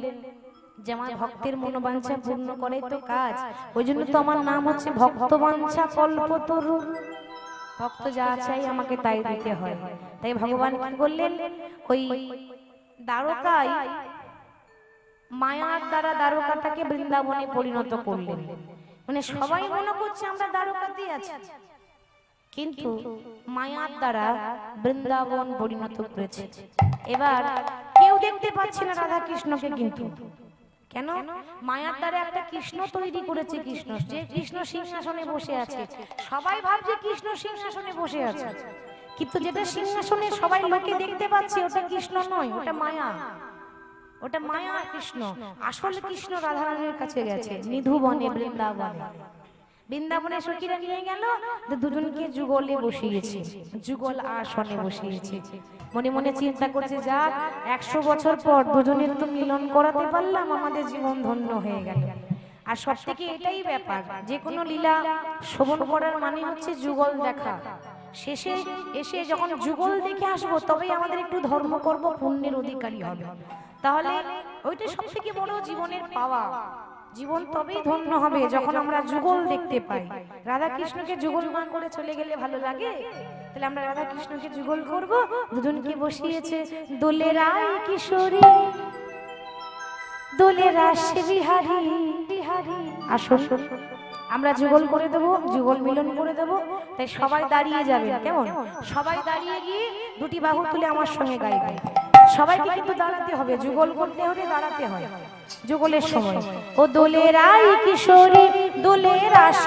যে আমার ভক্তের মনোবাঞ্ছা পূর্ণ করে তো কাজ, ওই জন্য তো আমার নাম হচ্ছে ভক্তবাঞ্ছা কল্পতরু। ভক্ত যা চাই আমাকে তাই দিতে হয়। তাই ভগবান কি করলেন, ওই দ্বারকায় মায়ার দ্বারা দ্বারকাটাকে বৃন্দাবনে পরিণত করলেন। মানে সবাই মনে করছে আমরা দ্বারকাতেই আছি, কিন্তু মায়ার দ্বারা বৃন্দাবন পরিণত করেছে। এবার কেউ দেখতে পাচ্ছে না রাধা কৃষ্ণকে, কিন্তু কেন? মায়ার দ্বারা একটা কৃষ্ণ তৈরি করেছে, কৃষ্ণ যে কৃষ্ণ সিংহাসনে বসে আছে। সবাই ভাবছে কৃষ্ণ সিংহাসনে বসে আছে, কিন্তু যেটা সিংহাসনে সবাই লোকে দেখতে পাচ্ছে ওটা কৃষ্ণ নয়, ওটা মায়া। ওটা মায়া কৃষ্ণ। আসল কৃষ্ণ রাধারানীর কাছে গেছে নিধুবনে বৃন্দাবনে। বৃন্দাবনে সখীরা নিয়ে গেল, দুজনকে যুগলে বসিয়েছে, যুগল আসনে বসিয়েছে। মনে মনে চিন্তা করছে যাক 100 বছর পর দুজনের তো মিলন করাতে পারলাম, আমাদের জীবন ধন্য হয়ে গেল। আর সব থেকে এটাই ব্যাপার, যে কোনো লীলা শ্রবণ করার মানে হচ্ছে যুগল দেখা। শেষে এসে যখন যুগল দেখে আসবো তবেই আমাদের একটু ধর্ম করব, পুণ্যের অধিকারী হবে। তাহলে ওইটা সব থেকে বড় জীবনের পাওয়া। জীবন তবেই ধন্য হবে যখন আমরা যুগল দেখতে পাই। রাধা কৃষ্ণকে যুগল না করে চলে গেলে ভালো লাগে? তাহলে আমরা রাধা কৃষ্ণকে যুগল করব। দুজনকে বসিয়েছে দোলে রায় কিশোরী, দোলে রাস বিহারী বিহারী। আসুন আমরা যুগল করে দেবো, যুগল মিলন করে দেবো। তাই সবাই দাঁড়িয়ে যাবেন, কেমন? সবাই দাঁড়িয়ে গিয়ে দুটি বাহু তুলে আমার সঙ্গে গাইবে। সবাইকে কিন্তু দাঁড়াতে হবে, যুগল করতে হলে দাঁড়াতে হয় যুগলের সময়। ও দোলে রায় কিশোরী, দোলে রাস